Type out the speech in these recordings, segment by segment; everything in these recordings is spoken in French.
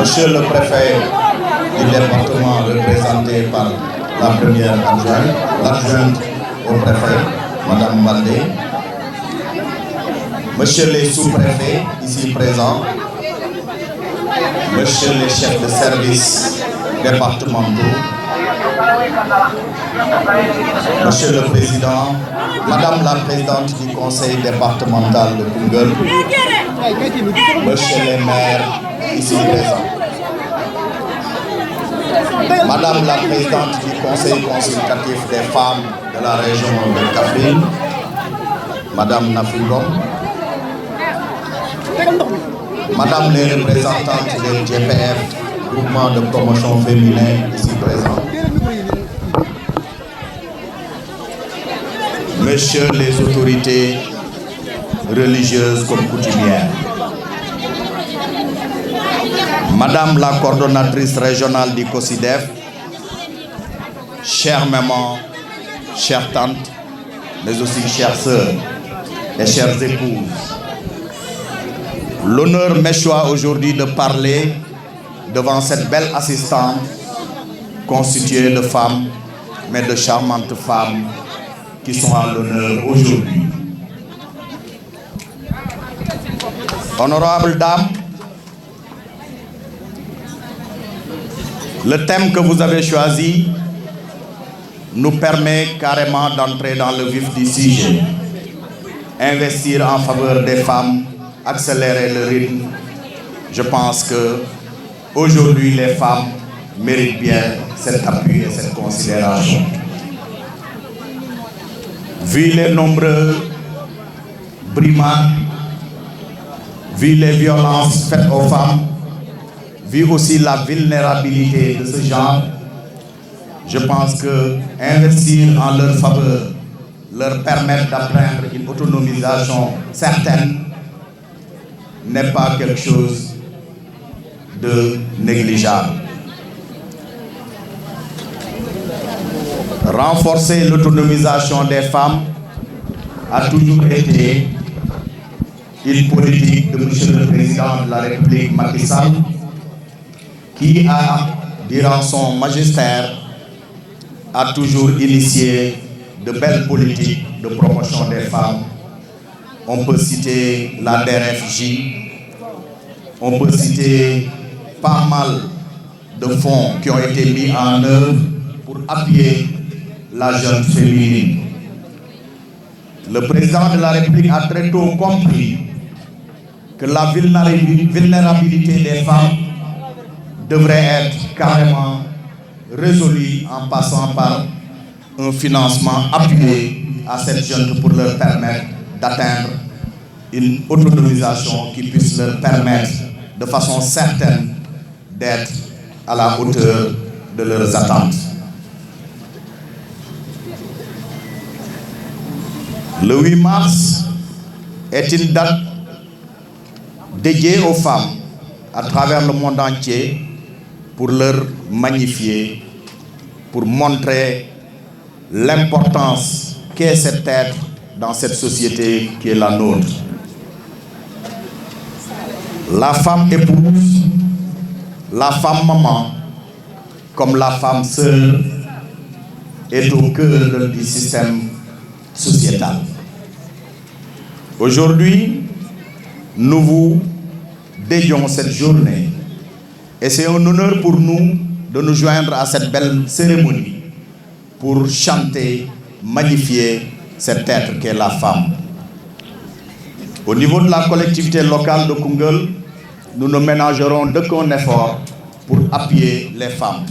Monsieur le préfet du département représenté par la première adjointe, l'adjointe au préfet, Madame Baldé, Monsieur les sous-préfets ici présents, Monsieur les chefs de service départementaux, Monsieur le Président, Madame la Présidente du Conseil départemental de Koungheul, Monsieur les maires ici présents, Madame la Présidente du Conseil consultatif des femmes de la région de Kaffrine, Madame Nafungom, Madame les représentantes des GPF, groupement de promotion féminin ici présents, Messieurs les autorités religieuses comme coutumières, Madame la coordonnatrice régionale du COSIDEF, chère maman, chère tante, mais aussi chères sœurs et chères épouses, l'honneur m'échoit aujourd'hui de parler devant cette belle assistante constituée de femmes, mais de charmantes femmes qui sont à l'honneur aujourd'hui. Honorables dames, le thème que vous avez choisi nous permet carrément d'entrer dans le vif du sujet. Investir en faveur des femmes, accélérer le rythme. Je pense que aujourd'hui les femmes méritent bien cet appui et cette considération. Vu les nombreux brimades, vu les violences faites aux femmes, vu aussi la vulnérabilité de ce genre, je pense que investir en leur faveur, leur permettre d'atteindre une autonomisation certaine, n'est pas quelque chose de négligeable. Renforcer l'autonomisation des femmes a toujours été une politique de M. le Président de la République Macky Sall, qui durant son magistère, a toujours initié de belles politiques de promotion des femmes. On peut citer la DRFJ, on peut citer pas mal de fonds qui ont été mis en œuvre pour appuyer la jeune féminine. Le président de la République a très tôt compris que la vulnérabilité des femmes devrait être carrément résolue en passant par un financement appuyé à cette jeune pour leur permettre d'atteindre une autonomisation qui puisse leur permettre de façon certaine d'être à la hauteur de leurs attentes. Le 8 mars est une date dédiée aux femmes à travers le monde entier pour leur magnifier, pour montrer l'importance qu'est cet être dans cette société qui est la nôtre. La femme épouse, la femme maman, comme la femme sœur, est au cœur du système sociétal. Aujourd'hui, nous vous dédions cette journée et c'est un honneur pour nous de nous joindre à cette belle cérémonie pour chanter, magnifier cet être qu'est la femme. Au niveau de la collectivité locale de Koungheul, nous ne ménagerons d'aucun effort pour appuyer les femmes.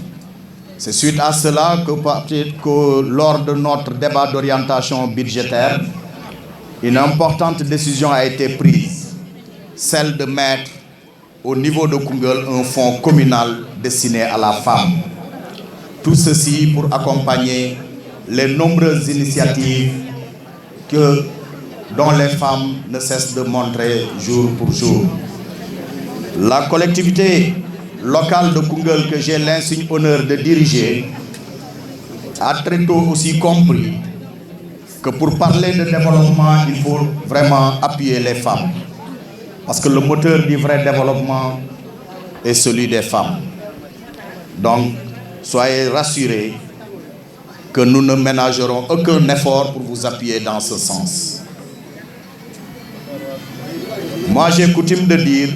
C'est suite à cela que lors de notre débat d'orientation budgétaire, une importante décision a été prise, celle de mettre au niveau de Koungheul un fonds communal destiné à la femme. Tout ceci pour accompagner les nombreuses initiatives dont les femmes ne cessent de montrer jour pour jour. La collectivité locale de Koungheul, que j'ai l'insigne honneur de diriger, a très tôt aussi compris que pour parler de développement, il faut vraiment appuyer les femmes. Parce que le moteur du vrai développement, est celui des femmes. Donc, soyez rassurés que nous ne ménagerons aucun effort pour vous appuyer dans ce sens. Moi, j'ai coutume de dire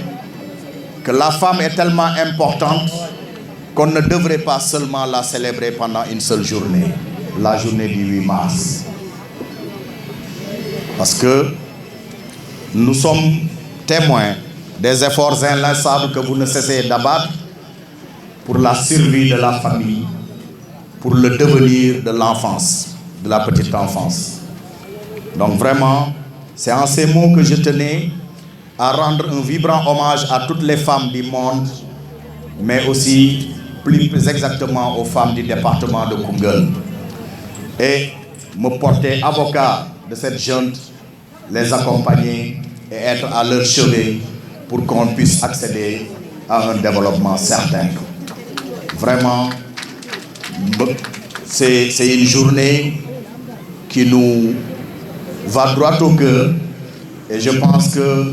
que la femme est tellement importante qu'on ne devrait pas seulement la célébrer pendant une seule journée, la journée du 8 mars. Parce que nous sommes témoins des efforts inlassables que vous ne cessez d'abattre pour la survie de la famille, pour le devenir de l'enfance, de la petite enfance. Donc vraiment, c'est en ces mots que je tenais à rendre un vibrant hommage à toutes les femmes du monde, mais aussi plus exactement aux femmes du département de Koungheul. Et me porter avocat de cette junte, les accompagner et être à leur chevet pour qu'on puisse accéder à un développement certain. Vraiment, c'est une journée qui nous va droit au cœur et je pense que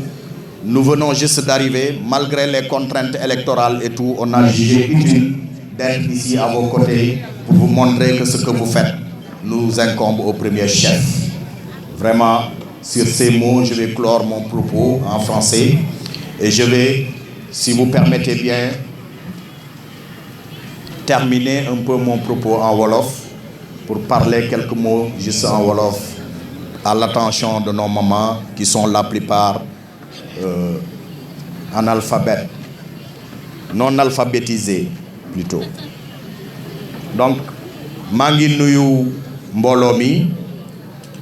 nous venons juste d'arriver, malgré les contraintes électorales et tout, on a jugé utile d'être ici à vos côtés pour vous montrer que ce que vous faites nous incombe au premier chef. Vraiment, sur ces mots, je vais clore mon propos en français et je vais, si vous permettez bien, terminer un peu mon propos en Wolof pour parler quelques mots juste en Wolof à l'attention de nos mamans qui sont la plupart analphabètes, non alphabétisés plutôt. Donc, maa ngi nuyu mbooloo mi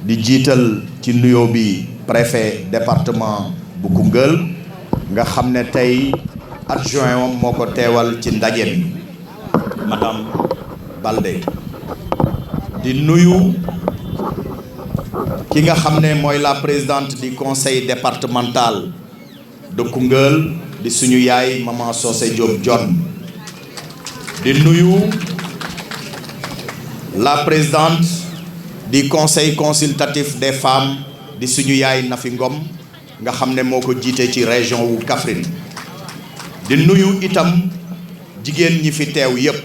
di jiital ci nuyoo bi préfet département bu Koungheul nga xam ne tey adjoint moom moo ko teewal ci ndaje mi madame Balde di nuyu ki nga xam ne mooy la présidente du conseil départemental de Koungheul di suñu yaay maman Socé Diop John di nuyu la présidente du conseil consultatif des femmes di suñu yaay Nafi Ngom nga xam ne moo ko jiite ci région wu Kaffrine di nuyu itam jigéen ñi fi teew yépp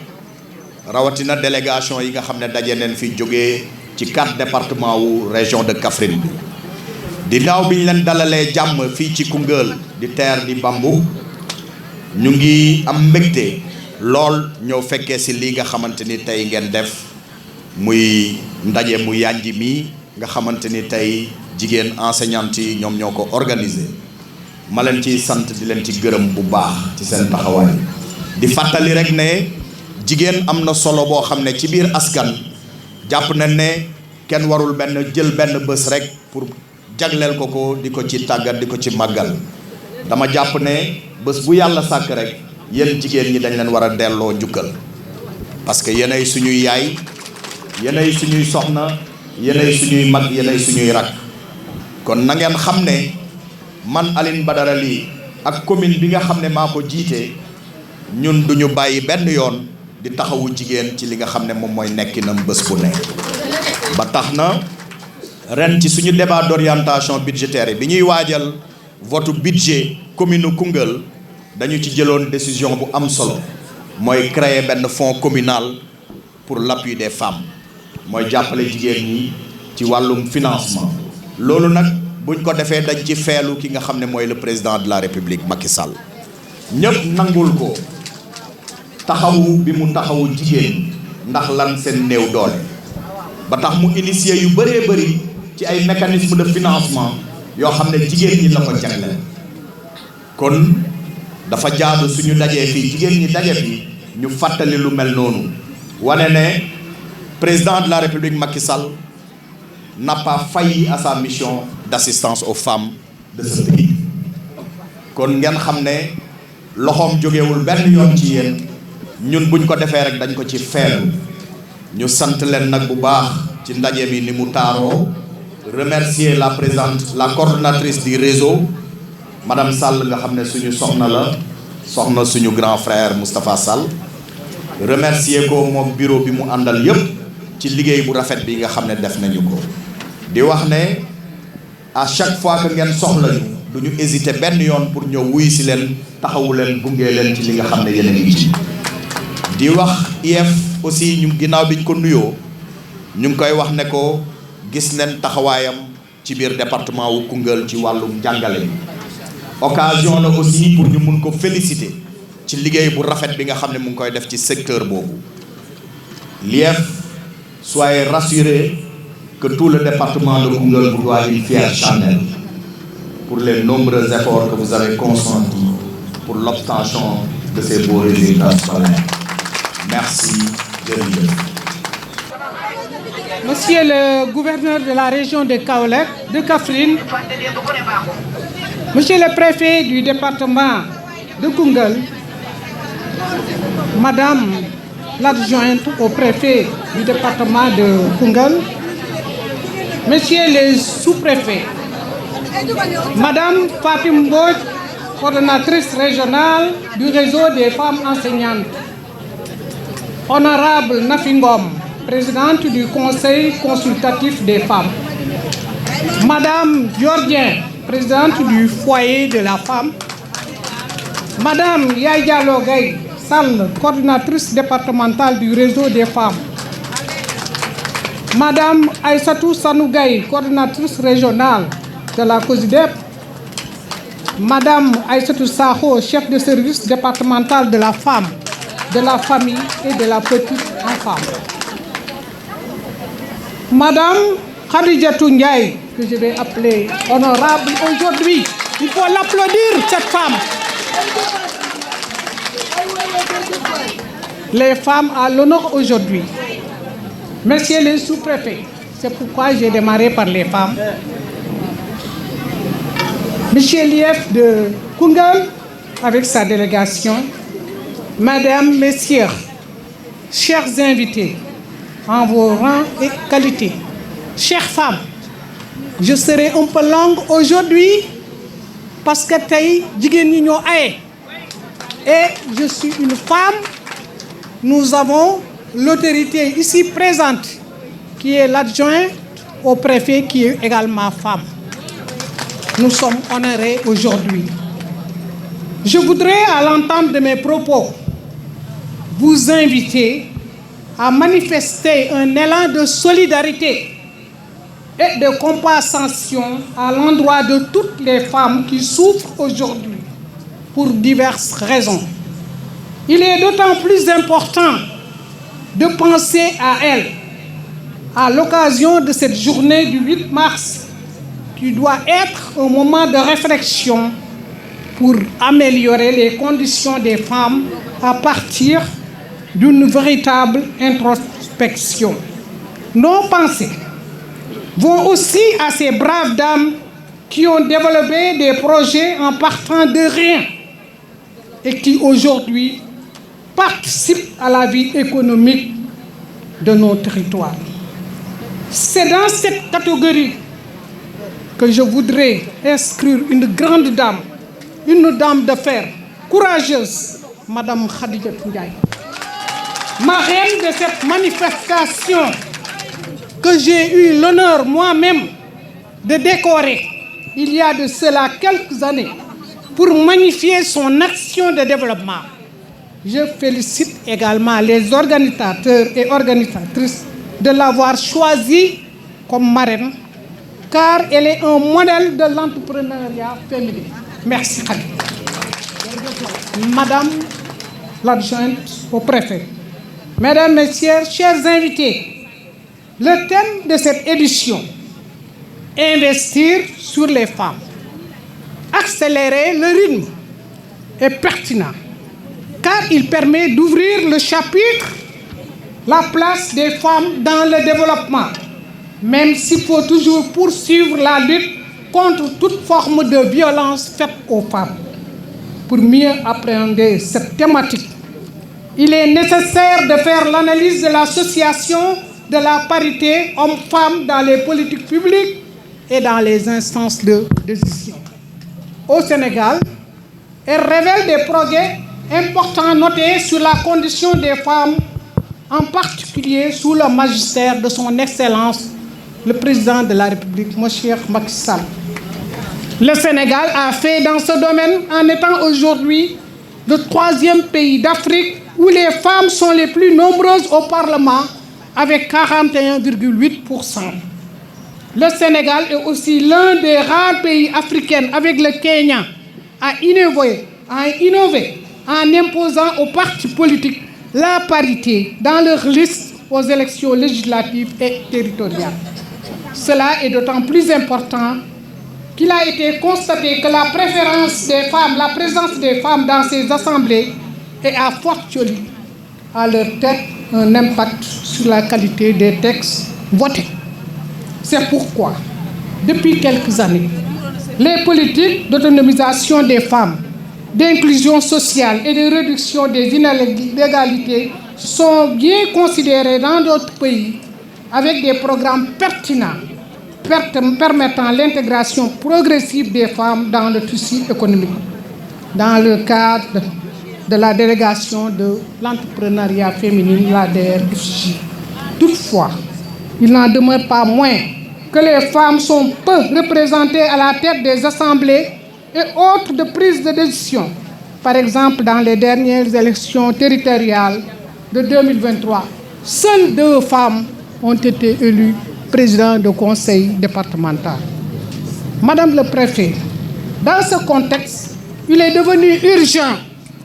rawatina délégation yi nga xam ne daje neen fi jógee ci 4 départements wu région de Kaffrine bi ginnaaw bi ñu leen dalalee jàmm fii ci Koungheul di terre di bambou ñu ngi am mbégte lool ñëw fekkee si lii nga xamante ni tey ngeen def muy ndaje mu yànji mi nga xamante ni tey jigéen enseignante yi ñoom ñoo ko organisé ma leen ciy sant di leen ci gërëm bu baax ci seen taxawaay di fàttali rek ne jigéen am na solo boo xam ne ci biir askan jàpp na ne kenn warul jël benn bés rek pour jagleel ko di ko ci tàggat di ko ci màggal dama jàpp ne bés bu yàlla sàkk rek yéen jigéen ñi dañ leen war a delloo njukkal parce que yéenay suñuy yaay yéenay suñuy soxna yéenay suñuy mag yéenay suñuy rak kon na ngeen xam ne man Aline Badara Ly ak commune bi nga xam ne maa ko jiite ñun duñu bàyyi benn yoon di taxawu jigéen ci li nga xam ne moom mooy nekkinam bés bu ne ba tax na ren ci suñu débat d'orientation budgétaire bi ñuy waajal vote budget commune Koungheul dañu ci jëloon décision bu am solo mooy créer benn fonds communal pour l'appui des femmes mooy jàppale jigéen ñi ci wàllum financement loolu nag buñ ko defee dañ ci feelu ki nga xam ne mooy le président de la république Macky Sall ñëpp nangul ko taxawu bi mu taxawu jigéen ndax lan seen néew doole ba tax mu initier yu bëree bëri ci ay mécanisme de financement yoo xam ne jigéen ñi la ko jagleel kon dafa jaadu suñu dajee fii jigéen ñi daje fi ñu fàttali lu mel noonu wane ne président de la république Macky Sall n'a pas failli à sa mission d'assistance aux femmes de ce pays kon ngeen xam ne loxoom jógewul benn yoon ci yéen ñun buñ ko defee rek dañ ko ci feelu ñu sant leen nag bu baax ci ndaje bi ni mu taaroo remercier la présidente la coordonnatrice du réseau madame Sall nga xam ne suñu soxna la soxna suñu grand frère Moustapha Sall remercier ko moom bureau bi mu àndal yépp ci liggéey bu rafet bi nga xam ne def nañu ko di wax ne à chaque fois que ngeen soxla ñu du ñu hésiter benn yoon pour ñëw wuyu si leen taxawu leen gunge leen ci li nga xam ne yéen a ngi ci. di wax IEF aussi ñu ginnaaw bi ñu ko nuyoo ñu ngi koy wax ne ko gis nañ taxawaayam ci biir département wu Koungheul ci wàllum jàngale bi. occasion la aussi pour ñu mun ko féliciter ci liggéey bu rafet bi nga xam ne mu ngi koy def ci secteur boobu. l'IEF, soyez rassurés que tout le département de Koungheul vous doit une fière chandelle pour les nombreux efforts que vous avez consentis pour l'obtention de ces beaux résultats scolaires. Merci. Monsieur le gouverneur de la région de Kaolack, de Kaffrine, Monsieur le préfet du département de Koungheul, Madame l'adjointe au préfet du département de Koungheul, Messieurs les sous-préfets, Madame Fatim Mbodj, coordonnatrice régionale du réseau des femmes enseignantes, Honorable Nafingom, présidente du Conseil consultatif des femmes, Madame Georgien, présidente du foyer de la femme, Madame Yaya Logay Sall, coordinatrice départementale du réseau des femmes, Madame Aïssatou Sanougay, coordinatrice régionale de la COSIDEP, Madame Aïssatou Saho, chef de service départemental de la femme, de la famille et de la petite enfance, Madame Khadijatou Ndiaye, que je vais appeler honorable aujourd'hui. Il faut l'applaudir, cette femme. Les femmes à l'honneur aujourd'hui. Messieurs les sous-préfets, c'est pourquoi j'ai démarré par les femmes. Monsieur l'IEF de Koungheul, avec sa délégation, Mesdames, Messieurs, chers invités, en vos rangs et qualités, chères femmes, je serai un peu longue aujourd'hui parce que tey jigéen ñi ñoo aye et je suis une femme. Nous avons l'autorité ici présente qui est l'adjointe au préfet qui est également femme. Nous sommes honorés aujourd'hui. Je voudrais, à l'entente de mes propos, vous inviter à manifester un élan de solidarité et de compassion à l'endroit de toutes les femmes qui souffrent aujourd'hui pour diverses raisons. Il est d'autant plus important de penser à elles à l'occasion de cette journée du 8 mars qui doit être un moment de réflexion pour améliorer les conditions des femmes à partir d'une véritable introspection. Nos pensées vont aussi à ces braves dames qui ont développé des projets en partant de rien et qui aujourd'hui participent à la vie économique de nos territoires. C'est dans cette catégorie que je voudrais inscrire une grande dame, une dame de fer, courageuse, Madame Khadijatou Ndiaye. Marraine de cette manifestation que j'ai eu l'honneur moi-même de décorer il y a de cela quelques années pour magnifier son action de développement. Je félicite également les organisateurs et organisatrices de l'avoir choisie comme marraine car elle est un modèle de l'entrepreneuriat féminin. Merci Khadi. Madame l'adjointe au préfet, Mesdames, Messieurs, chers invités, le thème de cette édition, investir sur les femmes, accélérer le rythme, est pertinent car il permet d'ouvrir le chapitre la place des femmes dans le développement, même s'il faut toujours poursuivre la lutte contre toute forme de violence faite aux femmes. Pour mieux appréhender cette thématique, il est nécessaire de faire l'analyse de l'association de la parité hommes-femmes dans les politiques publiques et dans les instances de décision. Au Sénégal, elle révèle des progrès importants notés sur la condition des femmes, en particulier sous le magistère de son Excellence, le président de la République, M. Macky Sall. Le Sénégal a fait dans ce domaine en étant aujourd'hui le 3e pays d'Afrique où les femmes sont les plus nombreuses au Parlement avec 41,8%. Le Sénégal est aussi l'un des rares pays africains avec le Kenya à innover en imposant aux partis politiques la parité dans leurs listes aux élections législatives et territoriales. Cela est d'autant plus important qu'il a été constaté que la présence des femmes dans ces assemblées est à fortiori à leur tête un impact sur la qualité des textes votés. C'est pourquoi, depuis quelques années, les politiques d'autonomisation des femmes, d'inclusion sociale et de réduction des inégalités sont bien considérées dans d'autres pays avec des programmes pertinents permettant l'intégration progressive des femmes dans le tissu économique, dans le cadre de la délégation de l'entrepreneuriat féminin, la DRFJ. Toutefois, il n'en demeure pas moins que les femmes sont peu représentées à la tête des assemblées et autres de prise de décision. Par exemple, dans les dernières élections territoriales de 2023, seules 2 femmes ont été élues président de conseil départemental. Madame le préfet, dans ce contexte, il est devenu urgent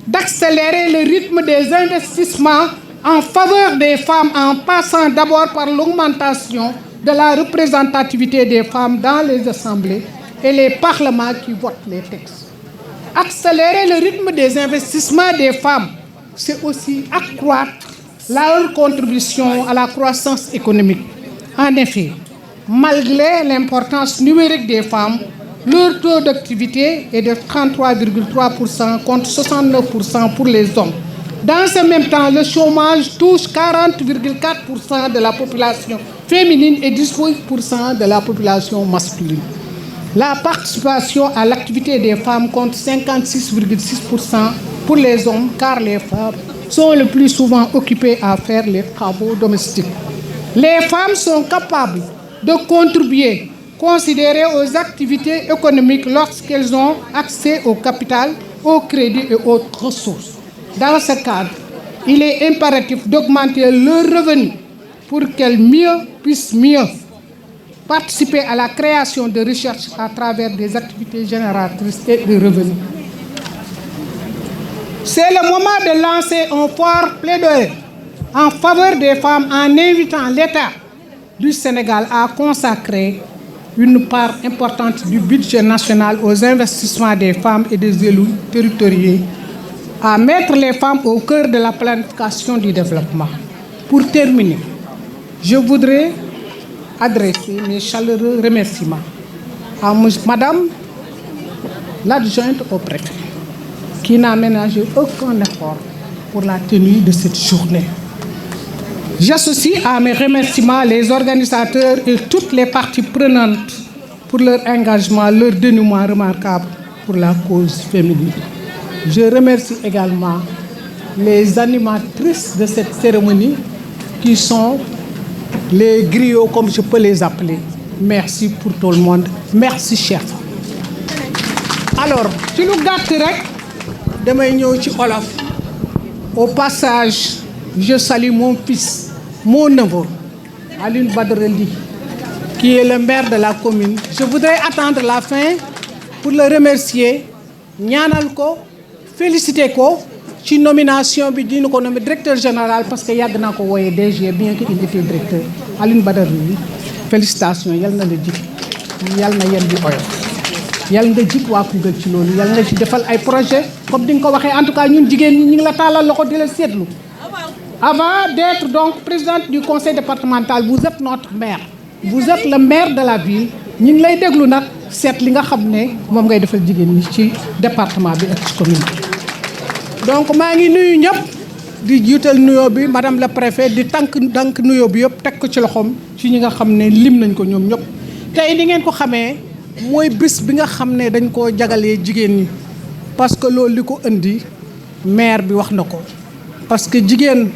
d'accélérer le rythme des investissements en faveur des femmes en passant d'abord par l'augmentation de la représentativité des femmes dans les assemblées et les parlements qui votent les textes. Accélérer le rythme des investissements des femmes, c'est aussi accroître leur contribution à la croissance économique. En effet, malgré l'importance numérique des femmes, leur taux d'activité est de 33,3% contre 69% pour les hommes. Dans ce même temps, le chômage touche 40,4% de la population féminine et 18% de la population masculine. La participation à l'activité des femmes compte 56,6% pour les hommes, car les femmes sont le plus souvent occupées à faire les travaux domestiques. Les femmes sont capables de contribuer, considérées aux activités économiques lorsqu'elles ont accès au capital, au crédit et aux ressources. Dans ce cadre, il est impératif d'augmenter leurs revenus pour qu'elles puissent mieux participer à la création de richesses à travers des activités génératrices et de revenus. C'est le moment de lancer un fort plaidoyer en faveur des femmes en invitant l'État du Sénégal à consacrer une part importante du budget national aux investissements des femmes et des élus territoriaux, à mettre les femmes au cœur de la planification du développement. Pour terminer, je voudrais adresser mes chaleureux remerciements à Madame l'adjointe au préfet, qui n'a ménagé aucun effort pour la tenue de cette journée. J'associe à mes remerciements les organisateurs et toutes les parties prenantes pour leur engagement, leur dénouement remarquable pour la cause féminine. Je remercie également les animatrices de cette cérémonie qui sont les griots, comme je peux les appeler. Merci pour tout le monde. Merci, chef. Alors, ci lu gàtt rek damay ñëw ci olof. Au passage, je salue mon fils, mon neveu, Alioune Badara Ly, qui est le maire de la commune. Je voudrais attendre la fin pour le remercier, ñaanal ko, féliciter ko ci nomination bi dina ko nommé directeur général parce que yàgg naa ko wooyee DG bien qu'il était directeur. Alioune Badara Ly, félicitations, yal na la jik, yal na yéen di oyof. Yal nga jik waa Koungheul ci loolu, yal nga ci defal ay projet comme di nga ko waxee. En tout cas ñun jigéen ñi ñu ngi la tàllal loxo di la seetlu. Avant d'être donc présidente du conseil départemental, vous êtes notre maire. Vous êtes le maire de la ville. ñu ngi lay déglu nag seet li nga xam ne moom ngay defal jigéen ñi ci département bi ak ci commune bi. Donc maa ngi nuyu ñëpp di jiital nuyoo bi madame la préfet di dank nuyoo bi yëpp teg ko ci loxoom ci ñi nga xam ne lim nañ ko ñoom ñëpp. Tey ni ngeen ko xamee mooy bés bi nga xam ne dañ koo jagalee jigéen ñi parce que loolu li ko indi maire bi wax na ko. Parce que jigéen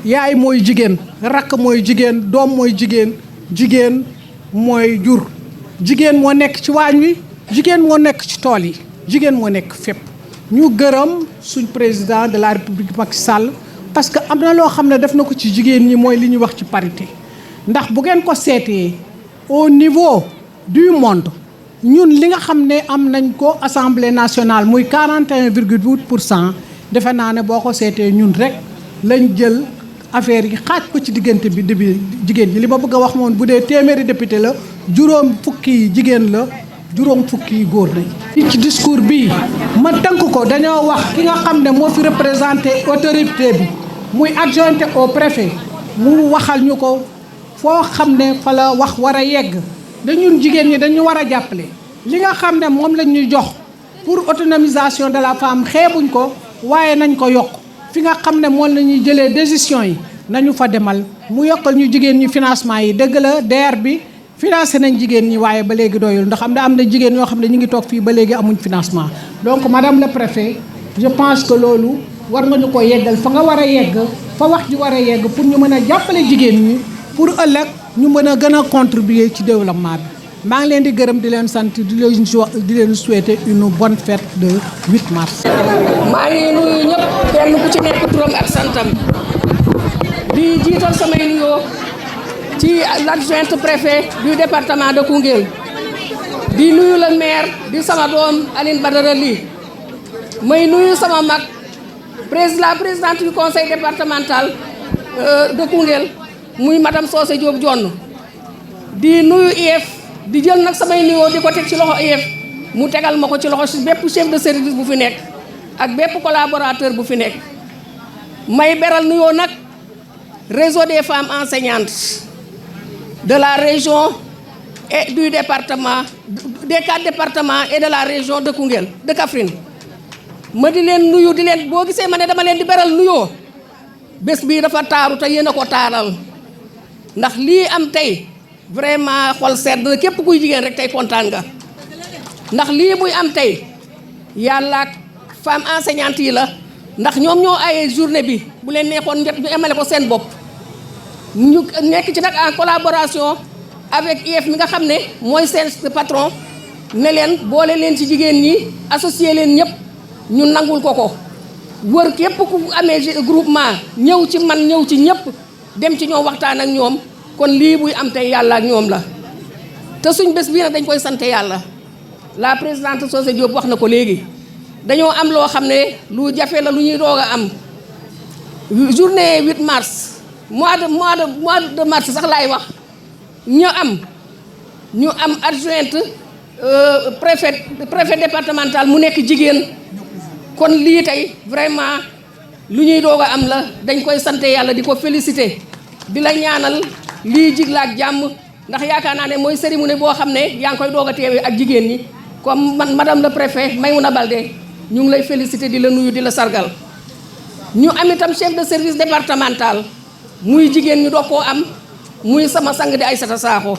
yaay mooy jigéen, rakk mooy jigéen, doom mooy jigéen, jigéen mooy jur. Jigéen moo nekk ci waañ wi, jigéen moo nekk ci tool yi jigéen moo nekk fépp ñu gërëm suñ président de la république Macky Sall parce que am na loo xam ne def na ko ci jigéen ñi mooy li ñuy wax ci parité ndax bu ngeen ko seetee au niveau du monde ñun li nga xam ne am nañ ko assemblée nationale muy 41,8% defe naa ne boo ko seetee ñun rek lañ jël affaire yi xaaj ko ci diggante bi jigéen ñi li ma bëgg a wax moom bu dee téeméeri député la juróom fukki yi jigéen la juróom fukki yi góor nañ ci discours bi ma tënk ko dañoo wax ki nga xam ne moo fi représenté autorité bi muy adjoint au préfet mu waxal ñu ko foo xam ne fa la wax war a yegg dañun jigéen ñi dañu war a jàppale li nga xam ne moom lañ ñu jox pour autonomisation de la femme xeebuñ ko waaye nañ ko yokk fi nga xam ne moom la ñuy jëlee décision yi nañu fa demal mu yokkal ñu jigéen ñi financement yi dëgg la DER bi financé nañ jigéen ñi waaye ba léegi doyul ndax am na jigéen ñoo xam ne ñu ngi toog fii ba léegi amuñ financement donc madame le préfet je pense que loolu war nga ñu ko yeggal fa nga war a yegg fa wax ji war a yegg pour ñu mën a jàppale jigéen ñi pour ëllëg ñu mën a gën a contribuer ci développement bi maa ngi leen di gërëm di leen sant di leen souhaiter une bonne fête de 8 mars. maa ngi nuyu ñëpp kenn ku ci nekk turam ak santam di jiital samay nuyoo ci l'adjointe préfet du département de Koungheul di nuyu le maire di sama doom Aline Badara Ly may nuyu sama mag la présidente du conseil départemental de Koungheul muy madame Socé Diop Dione di nuyu IEF di jël nag samay nuyoo di ko teg ci loxo IEF mu tegal ma ko ci loxo si bépp chef de service bu fi nekk ak bépp collaborateur bu fi nekk may beral nuyoo nag réseau des femmes enseignantes de la région et du département des 4 départements et de la région de Koungheul de Kaffrine ma di leen nuyu di leen boo gisee ma ne dama leen di beral nuyoo bés bii dafa taaru te yéen a ko taaral ndax lii am tey vraiment xol sedd na képp kuy jigéen rek tey kontaan nga ndax lii buy am tey yàlla ak femme enseignante yi la ndax ñoom ñoo ayee journée bi bu leen neexoon ñu emale ko seen bopp ñu nekk ci nag en collaboration avec IEF mi nga xam ne mooy seen patron ne leen boole leen ci jigéen ñi associé leen ñëpp ñu nangul ko wër képp ku amee groupement ñëw ci man ñëw ci ñëpp dem ci ñoom waxtaan ak ñoom kon lii buy am tey yàlla ak ñoom la te suñ bés bii nag dañ koy sant yàlla la présidente Socé Diop wax na ko léegi dañoo am loo xam ne lu jafe la lu ñuy doog a am journée 8 mars mois de mars sax laay wax ñu am adjointe préfet départemental mu nekk jigéen kon lii tey vraiment lu ñuy doog a am la dañ koy sant yàlla di ko féliciter di la ñaanal lii jig la ak jàmm ndax yaakaar naa ne mooy cérémonie boo xam ne yaa ngi koy doog a teewee ak jigéen ñi comme man madame le préfet Maymouna Baldé ñu ngi lay féliciter di la nuyu di la sargal ñu am itam chef de service départemental muy jigéen ñu doog koo am muy sama sang di Aïssata Sakho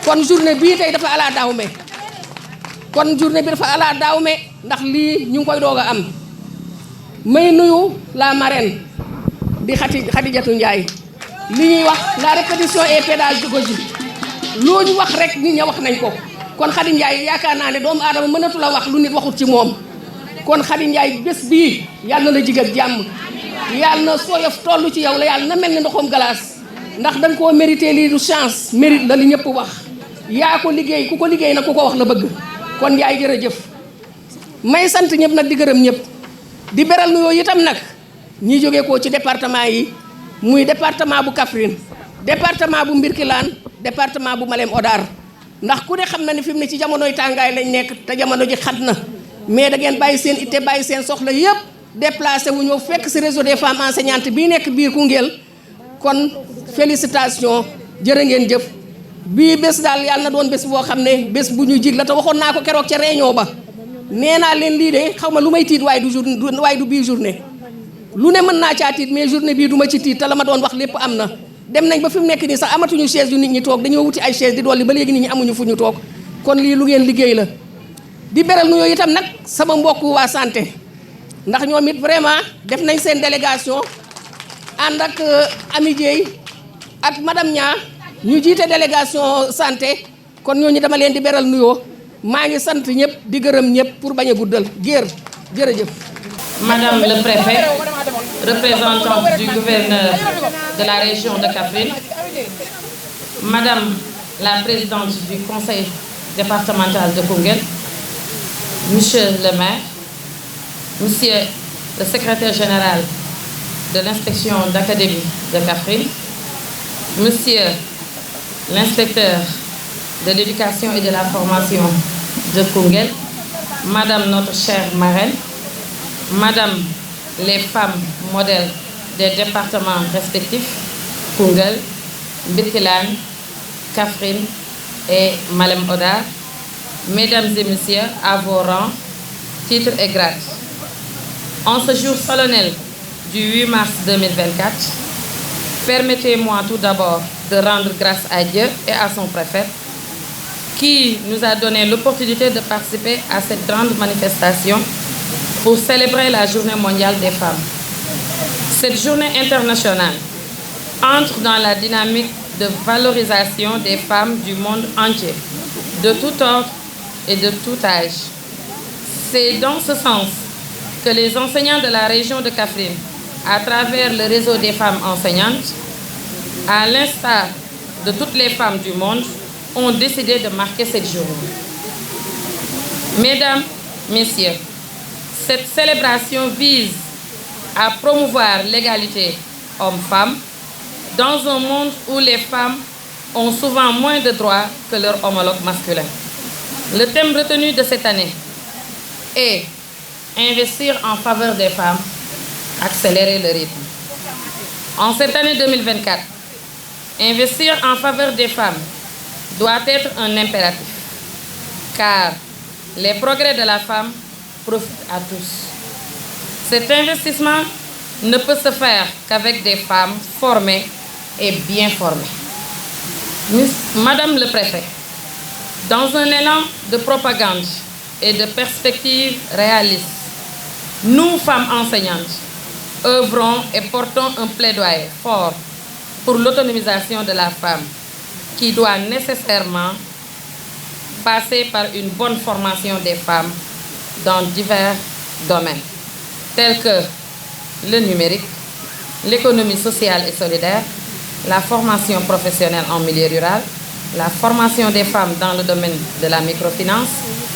kon journée bii tey dafa ala daawme ndax lii ñu ngi koy doog a am may nuyu la marraine di Khadijatou Ndiaye li ñuy wax la répétition et pédagogie loo ñu wax rek nit ña wax nañ ko kon Khady Ndiaye yaakaar naa ne doomu aadama mënatu la wax lu nit waxut ci moom kon Khady Ndiaye bés bii yàlla na la jig ak jàmm yàlla na sooyof toll ci yow la yàlla na mel ni ndoxum glace ndax da nga koo mérité lii du chance mérite la li ñëpp wax yaa ko liggéey ku ko liggéey nag ku ko wax la bëgg kon Ndiaye jërëjëf may sant ñëpp nag di gërëm ñëpp di beral nuyoo itam nag ñi jógee ko ci département yi muy département bu Kaffrine département bu Mbirkilaan département bu Malem Hodar ndax ku ne xam na ne fi mu ne ci jamonoy tàngaay lañ nekk te jamono ji xat na mais da ngeen bàyyi seen itte bàyyi seen soxla yëpp déplacé wu ñëw fekk si réseau des femmes enseignantes bii nekk biir Koungheul kon félicitation jërë ngeen jëf bii bés daal yàlla na doon bés boo xam ne bés bu ñu jig la te waxoon naa ko keroog ca réunion ba nee naa leen lii de xaw ma lu may tiit waaye du bii journée lu ne mën naa caa tiit mais journée bii du ma ci tiit te la ma doon wax lépp am na dem nañ ba fi mu nekk nii sax amatuñu chaise yu nit ñi toog dañoo wuti ay chaise di dolli ba léegi nit ñi amuñu fu ñu toog kon lii lu ngeen liggéey la di beral nuyoo itam nag sama mbokk waa santé ndax ñoom it vraiment def nañ seen délégation ànd ak Ami Dieye ak madame Nia ñu jiite délégation santé kon ñooñu dama leen di beral nuyoo maa ngi sant ñëpp di gërëm ñëpp pour bañ a guddal jërëjëf. Madame le préfet, représentante du gouverneur de la région de Kaffrine, Madame la présidente du conseil départemental de Koungheul, Monsieur le maire, Monsieur le secrétaire général de l'inspection d'académie de Kaffrine, Monsieur l'inspecteur de l'éducation et de la formation de Koungheul, Madame notre chère marraine, Madame les femmes modèles des départements respectifs, Koungheul, Birkelane, Kaffrine et Malem Hodar, Mesdames et Messieurs, à vos rangs, titres et grades. En ce jour solennel du 8 mars 2024, permettez-moi tout d'abord de rendre grâce à Dieu et à son préfet qui nous a donné l'opportunité de participer à cette grande manifestation pour célébrer la Journée mondiale des femmes. Cette journée internationale entre dans la dynamique de valorisation des femmes du monde entier, de tout ordre et de tout âge. C'est dans ce sens que les enseignants de la région de Kaffrine, à travers le réseau des femmes enseignantes, à l'instar de toutes les femmes du monde, ont décidé de marquer cette journée. Mesdames, Messieurs, cette célébration vise à promouvoir l'égalité hommes-femmes dans un monde où les femmes ont souvent moins de droits que leurs homologues masculins. Le thème retenu de cette année est investir en faveur des femmes, accélérer le rythme. En cette année 2024, investir en faveur des femmes doit être un impératif, car les progrès de la femme profitent à tous. Cet investissement ne peut se faire qu'avec des femmes formées et bien formées. Madame le préfet, dans un élan de propagande et de perspectives réalistes, nous, femmes enseignantes, œuvrons et portons un plaidoyer fort pour l'autonomisation de la femme, qui doit nécessairement passer par une bonne formation des femmes dans divers domaines, tels que le numérique, l'économie sociale et solidaire, la formation professionnelle en milieu rural, la formation des femmes dans le domaine de la microfinance,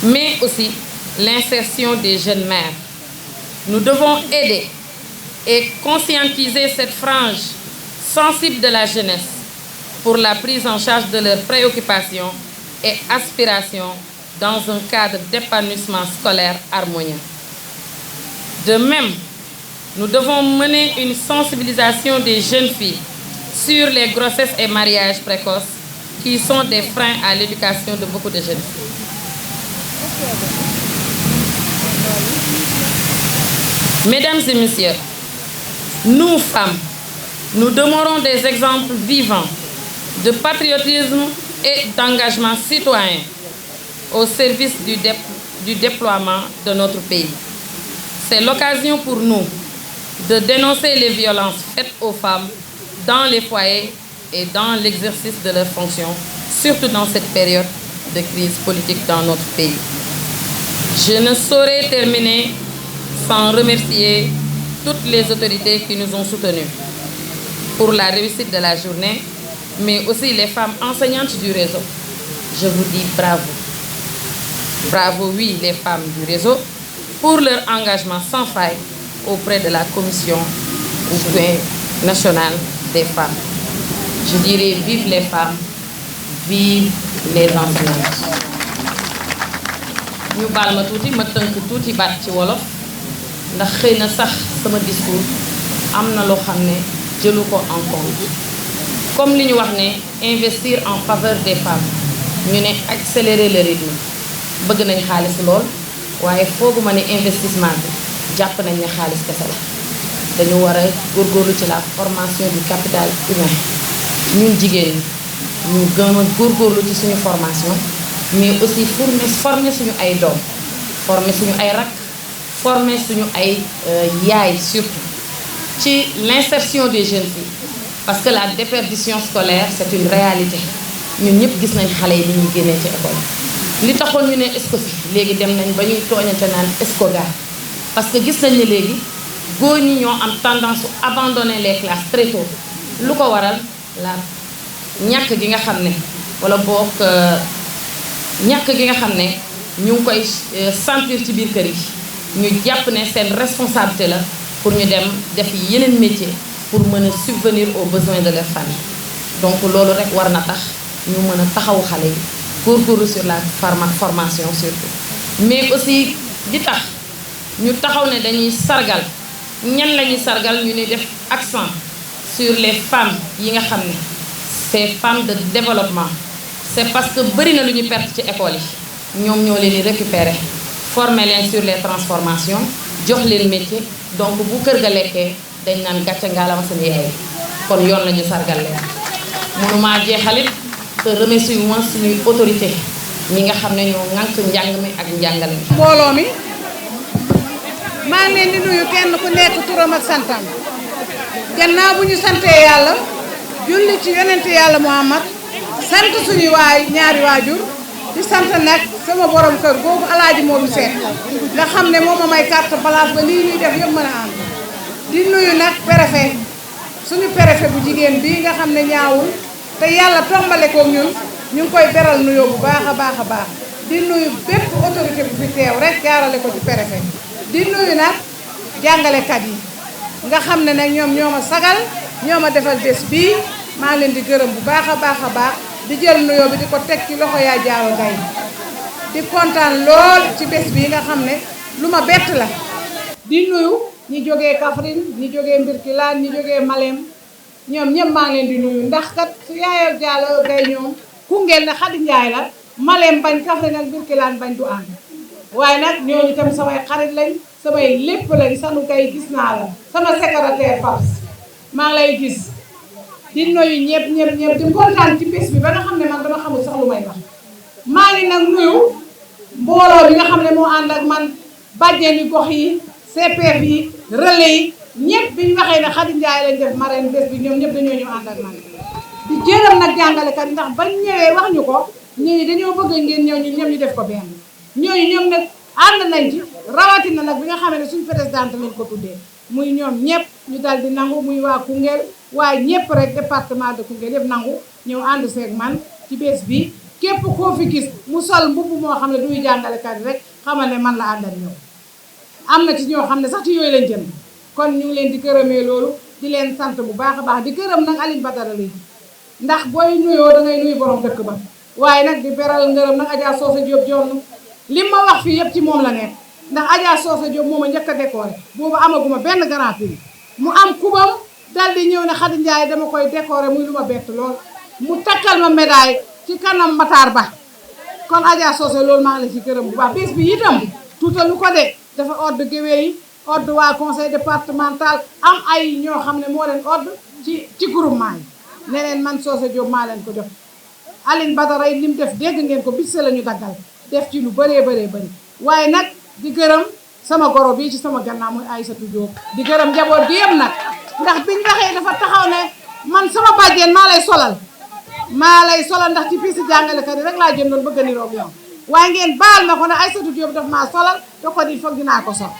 mais aussi l'insertion des jeunes mères. Nous devons aider et conscientiser cette frange sensible de la jeunesse pour la prise en charge de leurs préoccupations et aspirations dans un cadre d'épanouissement scolaire harmonieux. De même, nous devons mener une sensibilisation des jeunes filles sur les grossesses et mariages précoces qui sont des freins à l'éducation de beaucoup de jeunes filles. Mesdames et messieurs, nous femmes, nous demeurons des exemples vivants de patriotisme et d'engagement citoyen au service du déploiement de notre pays. C'est l'occasion pour nous de dénoncer les violences faites aux femmes dans les foyers et dans l'exercice de leurs fonctions, surtout dans cette période de crise politique dans notre pays. Je ne saurais terminer sans remercier toutes les autorités qui nous ont soutenus pour la réussite de la journée, mais aussi les femmes enseignantes du réseau. Je vous dis bravo. Bravo, oui, les femmes du réseau, pour leur engagement sans faille auprès de la Commission nationale des femmes. Je dirais vive les femmes, vive les enseignantes. Ñu baal ma tuuti ma tënk tuuti baat ci wolof ndax xëy na sax sama discours am na loo xam ne jëlu ko en compte. Comme li ñu wax ne investir en faveur des femmes ñu ne accélérer le rythme bëgg nañ xaalis lool waaye fooguma ne investissement bi jàpp nañ ne xaalis kese la dañu war a góorgóorlu ci la formation du capital humain ñun jigéen ñi ñu gën a góorgóorlu ci suñu formation mais aussi former suñu ay doom former suñu ay rak former suñu ay yaay surtout ci l'insertion des jeunes filles parce que la déperdition scolaire c'est une réalité ñun ñëpp gis nañ xale yi ni ñuy génnee ci école li taxoon ñu ne ESCOFI léegi dem nañ ba ñuy tooñante naan ESCOGA parce que gis nañ ne léegi góor ñi ñoo am tendance à abandonner les classes très tôt lu ko waral la ñàkk gi nga xam ne wala boog ñàkk gi nga xam ne ñu ngi koy sentir ci biir kër yi ñu jàpp ne seen responsabilité la pour ñu dem def yeneen métier pour mën a subvenir aux besoins de leur famille donc loolu rek war na tax ñu mën a taxawu xale yi góorgóorlu sur la formation surtout mais aussi di tax ñu taxaw ne dañuy sargal ñan la ñuy sargal ñu ni def accent sur les femmes yi nga xam ne ces femmes de développement c'est parce que bëri na lu ñu perte ci école yi ñoom ñoo leen di récupérer former leen sur les transformations jox leen métier donc bu kër ga lekkee dañ naan gàcce ngaalama seen yaay kon yoon la ñu sargal leen mënumaa jeexalit te remercier wu ma suñuy autorité ñi nga xam ne ñoo ŋànk njàng mi ak njàngale mi. mbooloo mi maa ngi leen di nuyu kenn ku nekk turam ak santam gannaaw bu ñu santee yàlla julli ci yonent yàlla Muhammad sant suñu ñaari waajur di sant nag sama borom kër googu alaaji Moodu Seck nga xam ne moom ma may carte place ba lii ñuy def yëpp mën a ànd di nuyu nag préfet suñu préfet bu jigéen bii nga xam ne ñaawul te yàlla tombale ko ñun ñu ngi koy beral nuyoo bu baax a baax a baax di nuyu bépp autorité bu fi teew rek jaarale ko ci préfet di nuyu nag jàngalekat yi nga xam ne nag ñoom ñoo ma sagal ñoo ma defal bés bii maa ngi leen di gërëm bu baax a baax a baax di jël nuyoo bi di ko teg ci loxo yaa jaaro ngay di kontaan lool ci bés bii nga xam ne lu ma bett la di nuyu ñi jógee Kaffrine ñi jógee Mbirkilaan ñi jógee Malem ñoom ñëpp maa ngi leen di nuyu ndax kat su yaayal jaalo gay ñoom Koungheul ne Khady Ndiaye la Malem bañ Kaffrine ak Mbirkilaan bañ du ànd waaye nag ñooñu tam samay xarit lañ samay lépp lañ sanu gay gis naa la sama secrétaire Paps maa ngi lay gis di nuyu ñëpp di kontaan ci bés bi ba nga xam ne man dama xamul sax lu may wax maa ngi nag nuyu mbooloo bi nga xam ne moo ànd ak man bàjjeni gox yi CPF yi relais yi ñëpp bi ñu waxee ne Khady Ndiaye lañ def marraine bés bi ñoom ñëpp dañoo ñëw ànd ak man di jërëm nag jàngalekat yi ndax bañ ñëwee wax ñu ko ñii dañoo bëgg ngeen ñëw ñu ñoom ñu def ko benn ñooñu ñoom nag ànd nañ ci rawatina nag bi nga xam ne suñu présidente lañ ko tuddee muy ñoom ñëpp ñu dal di nangu muy waa Koungheul waaye ñëpp rek département de Koungheul yëpp nangu ñëw ànd seeg man ci bés bi képp koo fi gis mu sol mbubb moo xam ne duy jàngalekat yi rek xamal ne man la àndal ñëw am na ci ñoo xam ne sax ci yooyu lañ jënd kon ñu ngi leen di gërëmee loolu di leen sant bu baax a baax di gërëm nag Aline Badara léegi ndax booy nuyoo da ngay nuyu borom dëkk ba waaye nag di beral ngërëm nag Adja Socé Diop jonn li ma wax fii yëpp ci moom la nekk ndax Adja Socé Diop moom a njëkk a décoré boobu amaguma benn grand prix mu am kubam dal di ñëw ne Khady Ndiaye dama koy décoré muy lu ma bett lool mu takkal ma médaille ci kanam Matar Ba kon Adja Socé loolu maa ngi la ci gërëm bu baax bés bi itam tuutalu ko de dafa ordre géwél yi ordre waa conseil départemental am ay ñoo xam ne moo leen ordre ci groupement yi ne leen man Socé Diop maa leen ko jox Aline Badara yi li mu def dégg ngeen ko bis la ñu daggal def ci lu bëree bëri waaye nag di gërëm sama goro bii ci sama gannaaw muy Aïssatou Diop di gërëm njaboot gi yëpp nag ndax biñu waxee dafa taxaw ne man sama bàjjeen maa lay solal ndax ci fii si jàngalekat yi rek laa jëndoon bëgg a niroog yow waaye ngeen baal ma ko ne Aïssatou Diop daf maa solal te ko di foog dinaa ko sol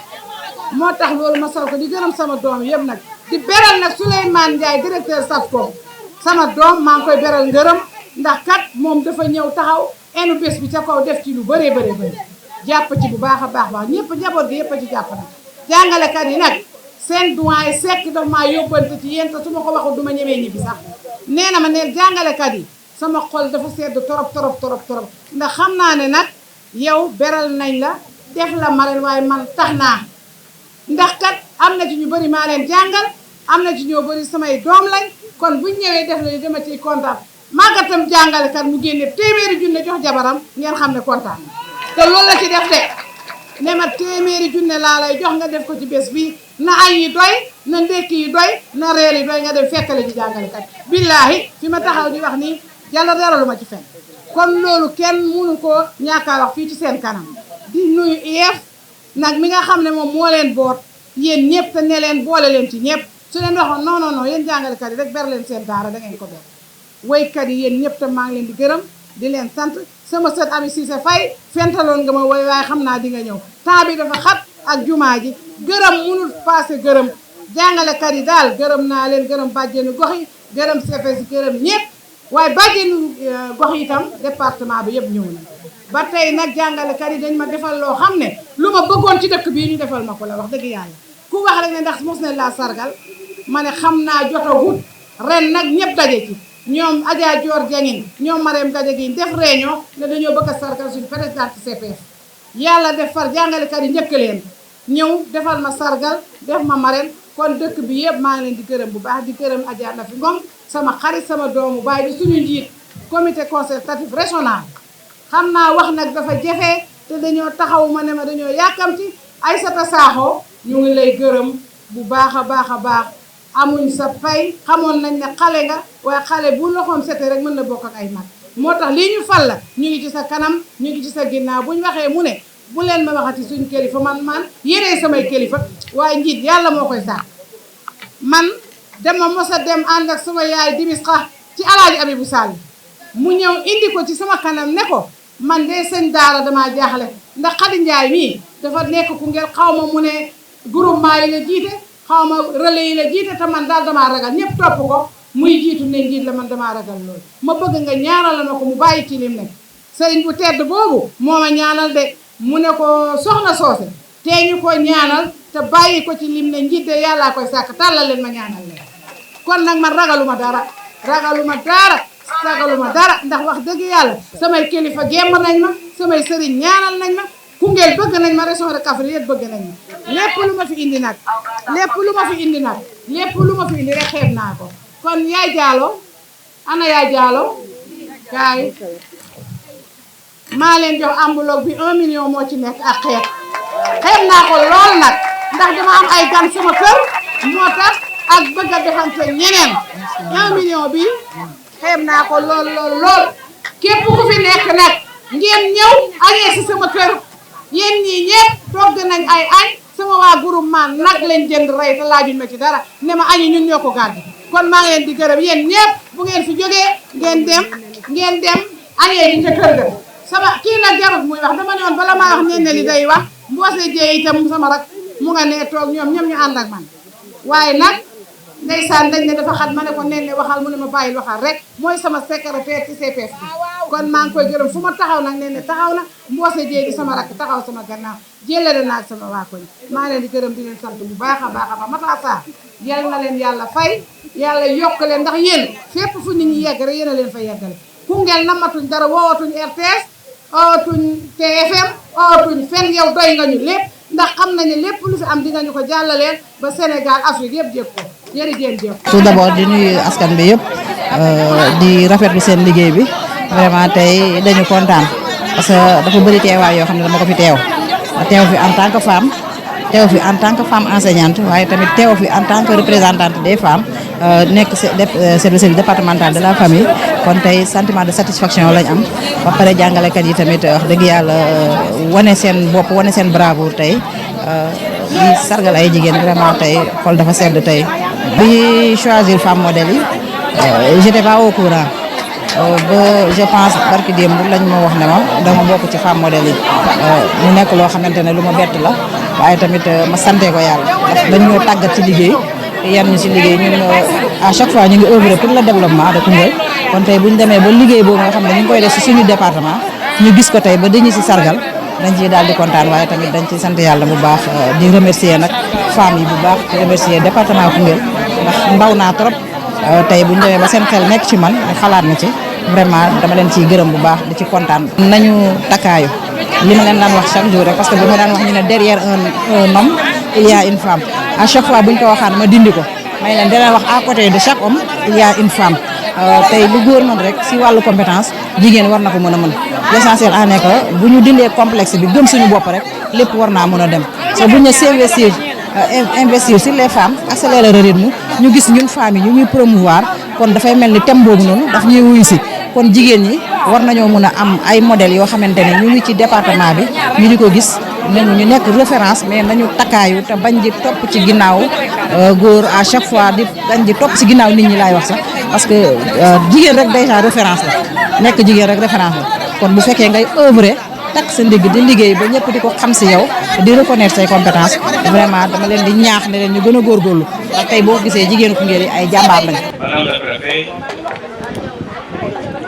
moo tax loolu ma sol ko di gërëm sama doom yëpp nag di beral nag Souleymane Ndiaye directeur SAFCO sama doom maa ngi koy beral ngërëm ndax kat moom dafa ñëw taxaw enu bés bi ca kaw def ci lu bëree bëri jàpp ci bu baax a baax ñëpp njaboot gi yëpp a ci jàpp nag jàngalekat yi nag seen doyen sekk daf maa yóbbante ci yéen te su ma ko waxul du ma ñemee ñibbi sax nee na ma neel jàngalekat yi sama xol dafa sedd torop ndax xam naa ne nag yow beral nañ la def la marraine waaye man tax naa ndax kat am na ci ñu bëri maa leen jàngal am na ci ñoo bëri samay doom lañ kon buñ ñëwee def la dama ciy kontaan màggatam jàngalekat mu génne téeméeri junne jox jabaram ngeen xam ne kontaan te loolu la ci def de ne ma téeméeri junne laa lay jox nga def ko ci bés bi na añ yi doy na ndekki yi doy na reer yi doy nga dem fekkale ci jàngalekat billaahi fi ma taxaw di wax nii yàlla dara lu ma ci fen kon loolu kenn mënu ko ñàkkaa wax fii ci seen kanam di nuyu IEF nag mi nga xam ne moom moo leen boot yéen ñëpp te ne leen boole leen ci ñëpp su leen waxoon non yéen jàngalekat yi rek ber leen seen daara da ngeen ko ber waykat yi yéen ñëpp te maa ngi leen di gërëm di leen sant sama sët Ami Cissé Faye fentaloon nga ma woy waaye xam naa di nga ñëw temps bi dafa xat ak jumaa ji gërëm munul passé gërëm jàngalekat yi daal gërëm naa leen gërëm bàjjenu gox yi gërëm CFS gërëm ñëpp waaye bàjjenu gox yi itam département bi yëpp ñëw na ba tey nag jàngalekat yi dañ ma defal loo xam ne lu ma bëggoon ci dëkk bii ñu defal ma ko la wax dëgg yàlla ku wax rek ne ndax mos na laa sargal ma ne xam naa jotagut ren nag ñëpp daje ci ñoom Adja Dior Diagne ñoom Marème Gadia gi def réunion ne dañoo bëgg a sargal suñu présidente CPF yàlla def far jàngalekat yi njëkk leen ñëw defal ma sargal def ma marraine kon dëkk bi yëpp maa ngi leen di gërëm bu baax di gërëm Adja Nafi Ngom sama xarit sama doomu baay di suñu njiit comité consultatif régional xam naa wax nag dafa jafe te dañoo taxaw ma ne ma dañoo yàkkamti Aïssata Sakho ñu ngi lay gërëm bu baax a baax a baax amuñ sa fay xamoon nañ ne xale nga waaye xale bu loxoom sete rek mën na bokk ak ay mag moo tax lii ñu fal la ñu ngi ci sa kanam ñu ngi ci sa ginnaaw buñ waxee mu ne bu leen ma waxati suñu kilifa man yéree samay kilifa waaye njiit yàlla moo koy sax man dama mos a dem ànd ak sama yaay dimis xa ci alaaji Abibou Sall mu ñëw indi ko ci sama kanam ne ko man de sëñ daara damaa jaaxle ndax Xadi Njaay mii dafa nekk Koungheul xaw ma mu ne groupement yi la jiite xaw ma relais yi la jiite te man daal damaa ragal ñëpp topp ko muy jiitu ne njiit la man damaa ragal loolu ma bëgg nga ñaanal na ko mu bàyyi ci lim ne sëriñ bu tedd boobu moo ma ñaanal de mu ne ko soxna soose te ñu ko ñaanal te bàyyi ko ci lim ne njiit de yàllaa koy sàkk tàllal leen ma ñaanal leen kon nag man ragaluma dara ndax wax dëgg yàlla samay kilifa gemb nañ ma samay sëriñ ñaanal nañ ma Koungheul bëgg nañ ma région de Kaffrine yëpp bëgg nañ ma lépp lu ma fi indi nag lépp lu ma fi indi rek xeeb naa ko kon yaay jaalo ana yaay jaalo kaay maa leen jox enveloppe bi 1 million moo ci nekk ak xeeb naa ko lool nag ndax dama am ay gan sama kër moo tax ak bëgg a defante ñeneen 1 million bi xeeb naa ko lool képp ku fi nekk nag ngeen ñëw añee si sama kër yéen ñii ñëpp togg nañ ay añ sama waa groupement nag leen jënd rey te laajuñ ma ci dara ne ma añi ñun ñoo ko gàddu kon maa ngi leen di gërëm yéen ñëpp bu ngeen fi jógee ngeen dem añee ji ca kër ga sama kii nag jarut muy wax dama ne woon bala maa wax ne li day wax mboose jee itam sama rak mu nga nee toog ñoom ñu ànd ak man waaye nag ndeysaan dañ ne dafa xat ma ne ko nen ne waxal mu ne ma bàyyil waxal rek mooy sama secrétaire ci CPF bi kon maa ngi koy gërëm fu ma taxaw nag nen ne taxaw na mboose jee di sama rak taxaw sama gannaaw jëlale naa ak sama waa koñ maa leen di gërëm di leen sant bu baax a baax Matar Sarr yal na leen yàlla fay yàlla yokk leen ndax yéen fépp fu nit ñi yegg rek yéen a leen fa yeggale Koungheul namatuñ dara woowatuñ RTS oowatuñ TFM oowatuñ fenn yow doy nga ñu lépp ndax xam nañu lépp lu fi am di nga ñu ko jàllaleel ba Sénégal Afrique yëpp jëf ko jërëjëf. tout d'abord di nuyu askan bi yëpp di rafetlu seen liggéey bi vraiment tey dañu kontaan parce que dafa bëri teewaay yoo xam ne dama ko fi teew fi en tant que femme teew fi en tant que femme enseignante waaye tamit teew fi en tant que représentante des femmes nekk service départemental de la famille kon tey sentiment de satisfaction lañ am ba pare jàngalekat yi tamit wax dëgg yàlla wane seen bopp wane seen bravoure tey di sargal ay jigéen vraiment tey xol dafa sedd tey bi choisir femme modèle yi j'étais pas au courant ba je pense barki démb lañ ma wax ne ma dama bokk ci femme modèle yi mu nekk loo xamante ne lu ma bett la waaye tamit ma sante ko yàlla ndax dañ ñoo tàggat ci liggéey yan ñu si liggéey ñun à chaque fois ñu ngi œuvrer pour le développement de Koungheul kon tey bu ñu demee ba liggéey boobu nga xam ne ñu ngi koy def si suñu département ñu gis ko tey ba dañu si sargal dañ ciy daal di kontaan waaye tamit dañ ciy sant yàlla bu baax di remercier nag femmes yi bu baax di remercier département Koungheul ndax ndaw naa trop tey bu ñu demee ba seen xel nekk ci man ñu xalaat na ci vraiment dama leen ciy gërëm bu baax di ci kontaan. nañu takkaayu li ma leen daan wax chaque jour rek parce que bu ma daan wax ñu ne derrière un homme il y a une femme à chaque fois bu ñu ko waxaan ma dindi ko may leen dana wax à côté de chaque homme il y a une femme tey lu góor mën rek si wàllu compétence jigéen war na ko mën a mën l'essentiel en est que bu ñu dindee complexe bi gëm suñu bopp rek lépp war naa mën a dem so bu ñu ne s'investir investir sur les femmes accélérer le rythme ñu gis ñun femmes yi ñu ñuy promouvoir kon dafay mel ni thème boobu noonu daf ñuy wuyu si kon jigéen ñi war nañoo mën a am ay modèles yoo xamante ne ñu ngi ci département bi ñu di ko gis nañu ñu nekk référence mais nañu takkaayu te bañ di topp ci ginnaaw góor à chaque fois di bañ di topp ci ginnaaw nit ñi laay wax sax parce que jigéen rek déjà référence la nekk jigéen rek référence la kon bu fekkee ngay œuvrer takk sa ndigg di liggéey ba ñëpp di ko xam ci yow di reconnaître say compétences vraiment dama leen di ñaax ne leen ñu gën a góorgóorlu ndax tey boo gisee jigéenu Koungheul yi ay jàmbaar lañu. Madame la préfète,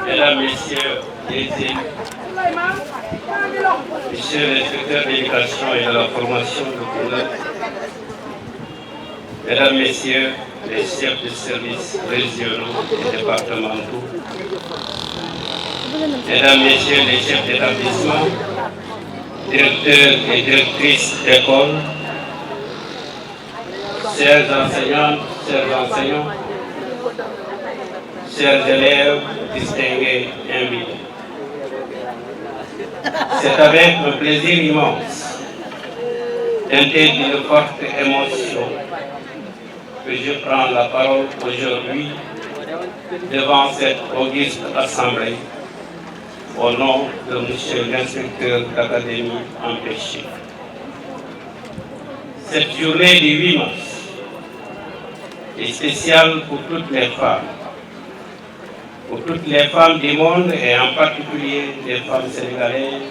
mesdames, messieurs les élus, monsieur l'inspecteur d'éducation et de la formation de Koungheul, mesdames, messieurs les chefs de services régionaux et départementaux, mesdames, messieurs les chefs d'établissement, directeurs et directrices d'école, chers enseignants, chers élèves, distingués invités. C'est avec un plaisir immense, teinté d'une forte émotion, que je prends la parole aujourd'hui devant cette auguste assemblée au nom de monsieur l'inspecteur d'académie empêché. Cette journée du 8 mars est spéciale pour toutes les femmes du monde et en particulier les femmes sénégalaises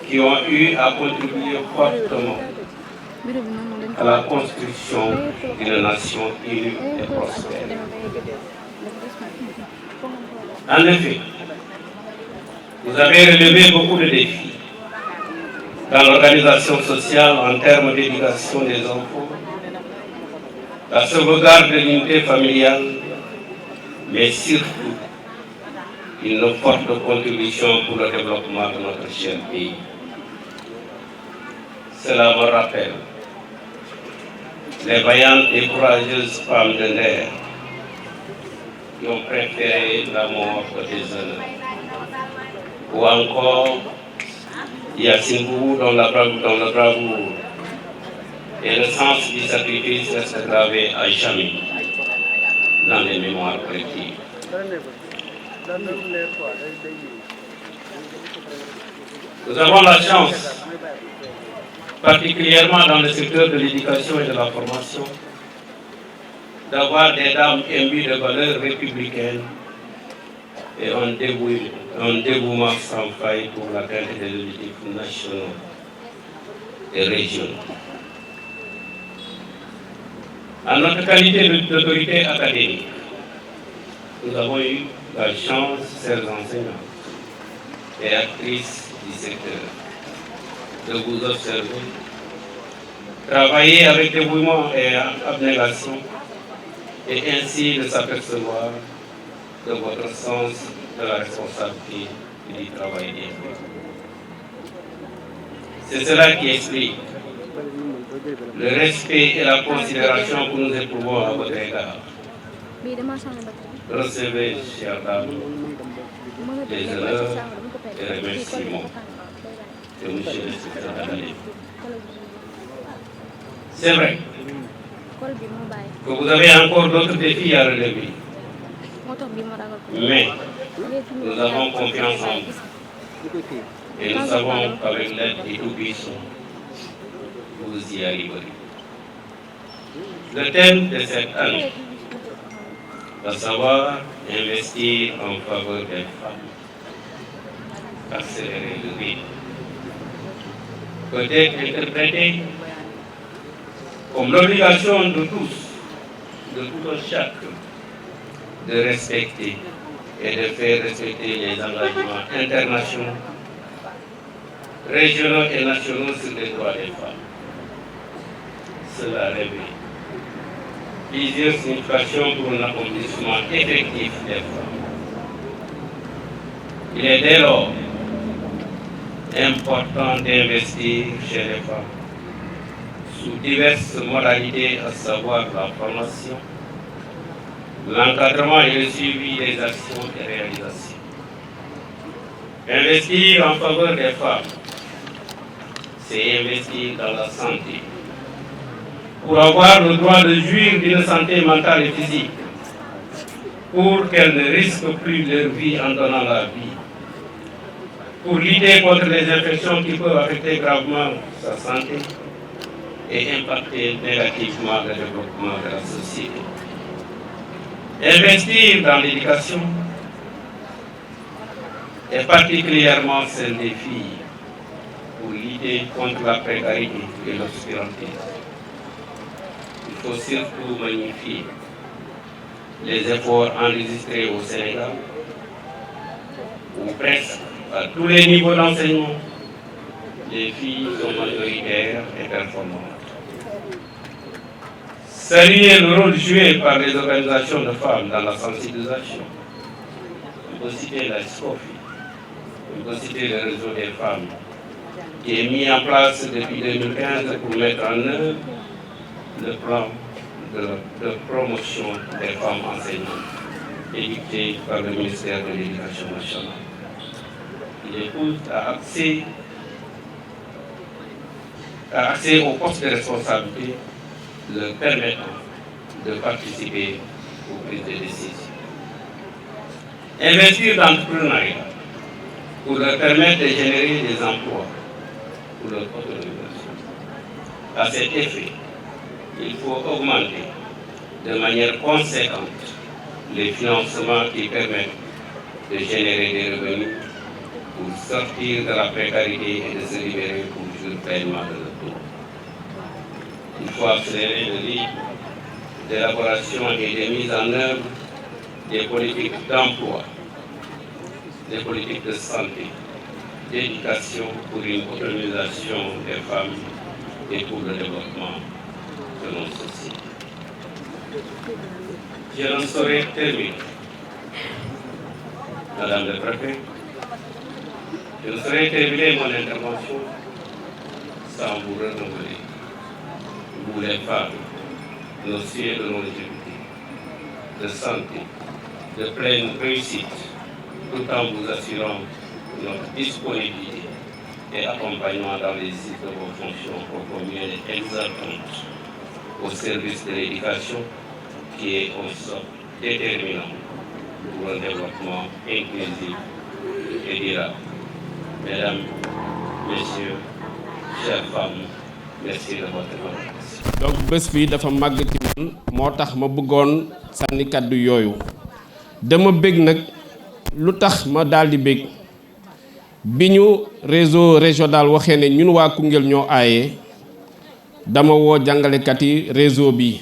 qui ont eu à contribuer fortement à la construction d'une nation unie et prospère. En effet, vous avez relevé beaucoup de défis dans l'organisation sociale en termes d'éducation des enfants, la sauvegarde de l'unité familiale, mais surtout une forte contribution pour le développement de notre cher pays. Cela me rappelle les vaillantes et courageuses femmes de l'air qui ont préféré la mort au déshonneur. Ou encore Yacine Boubou dont le bravoure et le sens du sacrifice reste gravé à jamais dans les mémoires collectives. Nous avons la chance, particulièrement dans le secteur de l'éducation et de la formation, d'avoir des dames imbues de valeurs républicaines et un dévouement sans faille pour l'atteinte des objectifs nationaux et régionaux. En notre qualité d'autorité académique, nous avons eu la chance, chers enseignants et actrices du secteur, de vous observer, travailler avec dévouement et abnégation, et ainsi de s'apercevoir de votre sens de la responsabilité et du travail bien fait. C'est cela qui explique le respect et la considération que nous éprouvons à votre égard. Recevez, chères dames, les honneurs et remerciements de M. l'inspecteur d'académie. C'est vrai que vous avez encore d'autres défis à relever, mais nous avons confiance en vous et nous savons qu'avec l'aide du Tout-Puissant, vous y arriverez. Le thème de cette année, à savoir investir en faveur des femmes, accélérer le rythme, peut être interprété comme l'obligation de tous, de tout un chacun, de respecter et de faire respecter les engagements internationaux, régionaux et nationaux sur les droits des femmes. Cela révèle plusieurs significations pour un accomplissement effectif des femmes. Il est dès lors important d'investir chez les femmes sous diverses modalités, à savoir la formation, l'encadrement et le suivi des actions et réalisations. Investir en faveur des femmes, c'est investir dans la santé, pour avoir le droit de jouir d'une santé mentale et physique, pour qu'elles ne risquent plus leur vie en donnant la vie, pour lutter contre les infections qui peuvent affecter gravement sa santé et impacter négativement le développement de la société. Investir dans l'éducation, et particulièrement celle des filles, pour lutter contre la précarité et l'obscurantisme. Il faut surtout magnifier les efforts enregistrés au Sénégal, où presque à tous les niveaux d'enseignement, les filles sont majoritaires et performantes. Saluer le rôle joué par les organisations de femmes dans la sensibilisation. On peut citer la SCOFI, on peut citer le réseau des femmes, qui est mis en place depuis 2015 pour mettre en œuvre le plan de promotion des femmes enseignantes, édicté par le ministère de l'Éducation nationale. Il écoute à accès aux postes de responsabilité, leur permettant de participer aux prises de décision. Investir dans l'entrepreneuriat pour leur permettre de générer des emplois pour leur autonomisation. À cet effet, il faut augmenter de manière conséquente les financements qui permettent de générer des revenus pour sortir de la précarité et de se libérer pour jouir pleinement de leur tour. Il faut accélérer le rythme d'élaboration et de mise en œuvre des politiques d'emploi, des politiques de santé, d'éducation pour une autonomisation des femmes et pour le développement de nos sociétés. Je ne saurais terminer, Madame le Préfet, je ne saurais terminer mon intervention sans vous renouveler, vous les femmes, nos souhaits de longévité, de santé, de pleine réussite, tout en vous assurant notre disponibilité et accompagnement dans l'exercice de vos fonctions ô combien exaltantes au service de l'éducation, qui est un socle déterminant pour un développement inclusif et durable. Mesdames, Messieurs, chères femmes, merci de votre attention. Donc bés bi dafa màgg ci man moo tax ma bëggoon sànni kàddu yooyu dama bëgg nag lu tax ma daal di bëgg bi ñu réseau régional waxee ne ñun waa Koungheul ñoo aaye dama woo jàngalekat yi réseau bi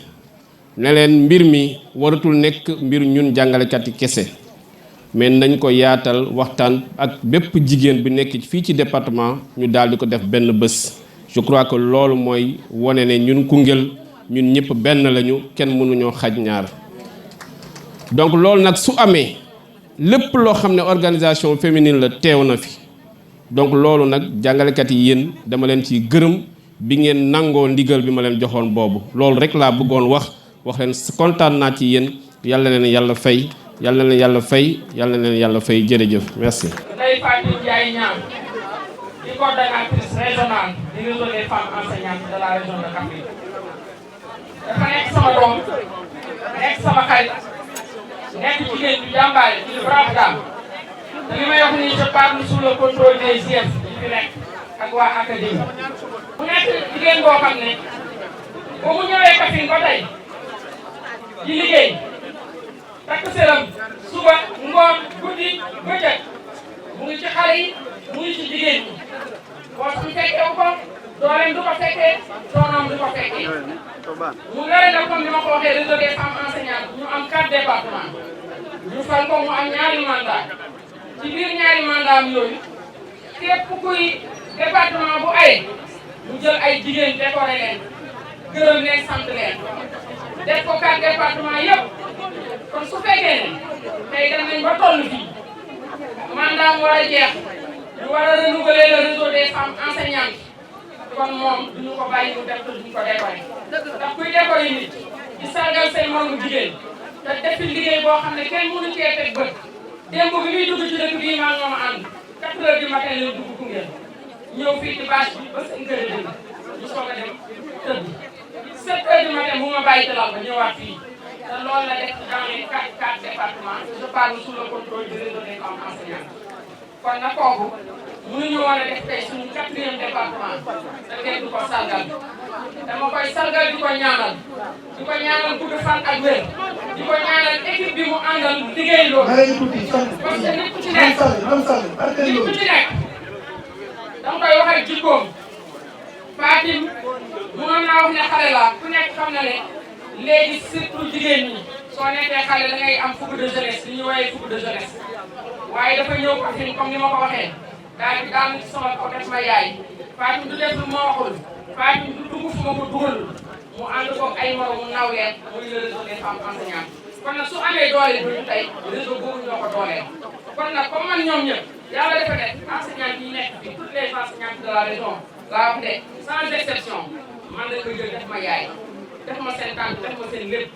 ne leen mbir mi waratul nekk mbir ñun jàngalekat yi kese mais nañ ko yaatal waxtaan ak bépp jigéen bi nekk fii ci département ñu daal di ko def benn bés. Je crois que loolu mooy wane ne ñun Koungheul ñun ñëpp benn lañu kenn mënuñoo xaj ñaar donc loolu nag su amee lépp loo xam ne organisation féminine la teew na fi donc loolu nag jàngalekat yi yéen dama leen ci gërëm bi ngeen nangoo ndigal bi ma leen joxoon boobu loolu rek laa bëggoon wax leen kontaan naa ci yéen yàlla leen yàlla fay yàlla leen yàlla fay yàlla leen yàlla fay jërëjëf merci. Coordonnatrice régionale du réseau des femmes enseignantes de la région de Kaffrine dafa nekk sama doom nekk sama xarit nekk jigéen bi jàmbaare ci brave dame te li may wax nii je parle sous le contrôle des IEF yi fi nekk ak waa académie bu nekk jigéen boo xam ne ba mu ñëwee Kaffrine ba tey di liggéey takk sëram suba ngoon guddi bëccëg mu ngi ci xale yi mu ngi ci jigéen ñi boo su fekkee ko dooleem du ko fekkee doonoom du ko fekkee mu yore nag comme ni ma ko waxee réseau des femmes enseignantes ñu am 4 départements ñu fal ko mu am ñaari mandat ci biir ñaari mandat am yooyu képp kuy département bu ay mu jël ay jigéen décoré leen gërëm leen sant leen def ko 4 départements yëpp kon su fekkee ne tey dem nañ ba toll fii mandat mu war a jeex ñu war a renouveler le réseau des femmes enseignantes kon moom duñu ko bàyyi mu def te duñu ko décoré ndax kuy décoré nit di sargal say moromu jigéen te defi liggéey boo xam ne kenn mënu cee teg bët démb bi muy dugg ci dëkk bii maa ñoom ànd 4 heures du matin la dugg Koungheul ñëw fii ci bâche bi ba 5 heures dëgg ñu soog a dem tëdd 7 heures du matin bu ma bàyyi te lal ba ñëwaat fii te loolu la def dans les 4 départements je parle sous le contrôle du réseau des femmes enseignantes kon nag kooku mënuñu woon a def tey suñu 4e département da ngeen di ko sargal dama koy sargal di ko ñaanal gudd fan ak wér di ko ñaanal équipe bi mu àndal liggéey loolu parce que nit ku ci nekk dama koy wax ak jikkoom Fatim mënoon naa wax ne xale la ku nekk xam na ne léegi surtout jigéen ñi soo nekkee xale da ngay am fougue de jeunesse li ñuy woowee fougue de jeunesse waaye dafa ñëw Kaffrine comme ni ma ko waxee daal di daal ci sama kaw def ma yaay Fatim du def lu ma waxul Fatim du dugg fu ma ko dugal mu ànd ko ay moromu nawleet muy le réseau des femmes enseignantes kon nag su amee doole bi ñu tey réseau boobu ñoo ko dooleel kon nag comme man ñoom ñëpp yàlla dafa def enseignantes yi nekk fii toutes les enseignantes de la région laa wax de sans exception man dañ ko jël def ma yaay def ma seen tànk def ma seen lépp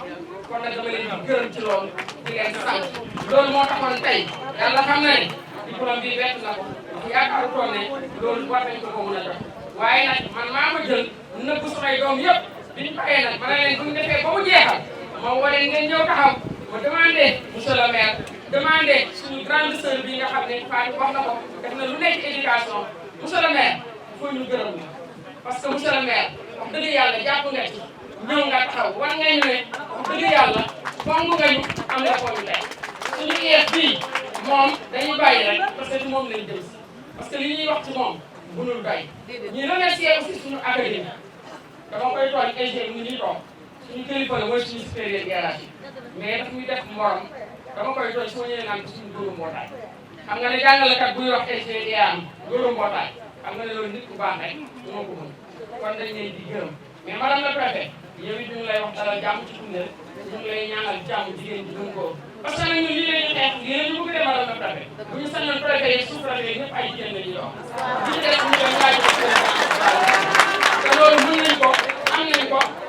kon nag dama leen di gërëm ci loolu di leen sant loolu moo taxoon tey yàlla xam na ne diplôme bi bett na ko yaakaarutoon ne loolu war nañ ko mën a jox waaye nag man maa ko jël nëbb samay doom yëpp bi ñu paree nag ma ne leen bu ñu defee ba mu jeexal ma woo leen ngeen ñëw taxaw ma demandé monsieur le maire demandé suñu grande sœur bi nga xam ne Fatou wax na ko def na lu nekk éducation monsieur le maire il faut ñu gërëm ñu parce que monsieur le maire wax dëgg yàlla jàpp nga ci ñëw nga taxaw war nga ñu ne wax dëgg yàlla fonk nga ñu am nga foo ñu tey suñu IEF bii moom dañuy bàyyi rek parce que ci moom lañ jëm si parce que li ñuy wax ci moom mënul doy ñu remercier aussi suñu académie dama koy tooñ ingénieur ni ñuy toog suñu kilifa la mooy suñu supérieur hiérarchique mais daf ñuy def morom dama koy tooñ soo ñëwee naan suñu góoru mbootaay xam nga ne jàngalekat buy wax ingénieur am góoru mbootaay xam nga ne loolu nit ku baax rek moo ko mën kon dañ leen di gërëm mais madame la préfet yow it ñu ngi lay wax dalal jàmm ci Koungheul ñu ngi lay ñaanal jàmm jigéen ji gën koo parce que nag ñun lii la ñuy xeex lii la ñu bëgg de madame la préfet bu ñu sañoon préfet yi sous préfet yi ñëpp ay jigéen la ñuy doon li ci des ñu koy laaj te loolu mën nañ ko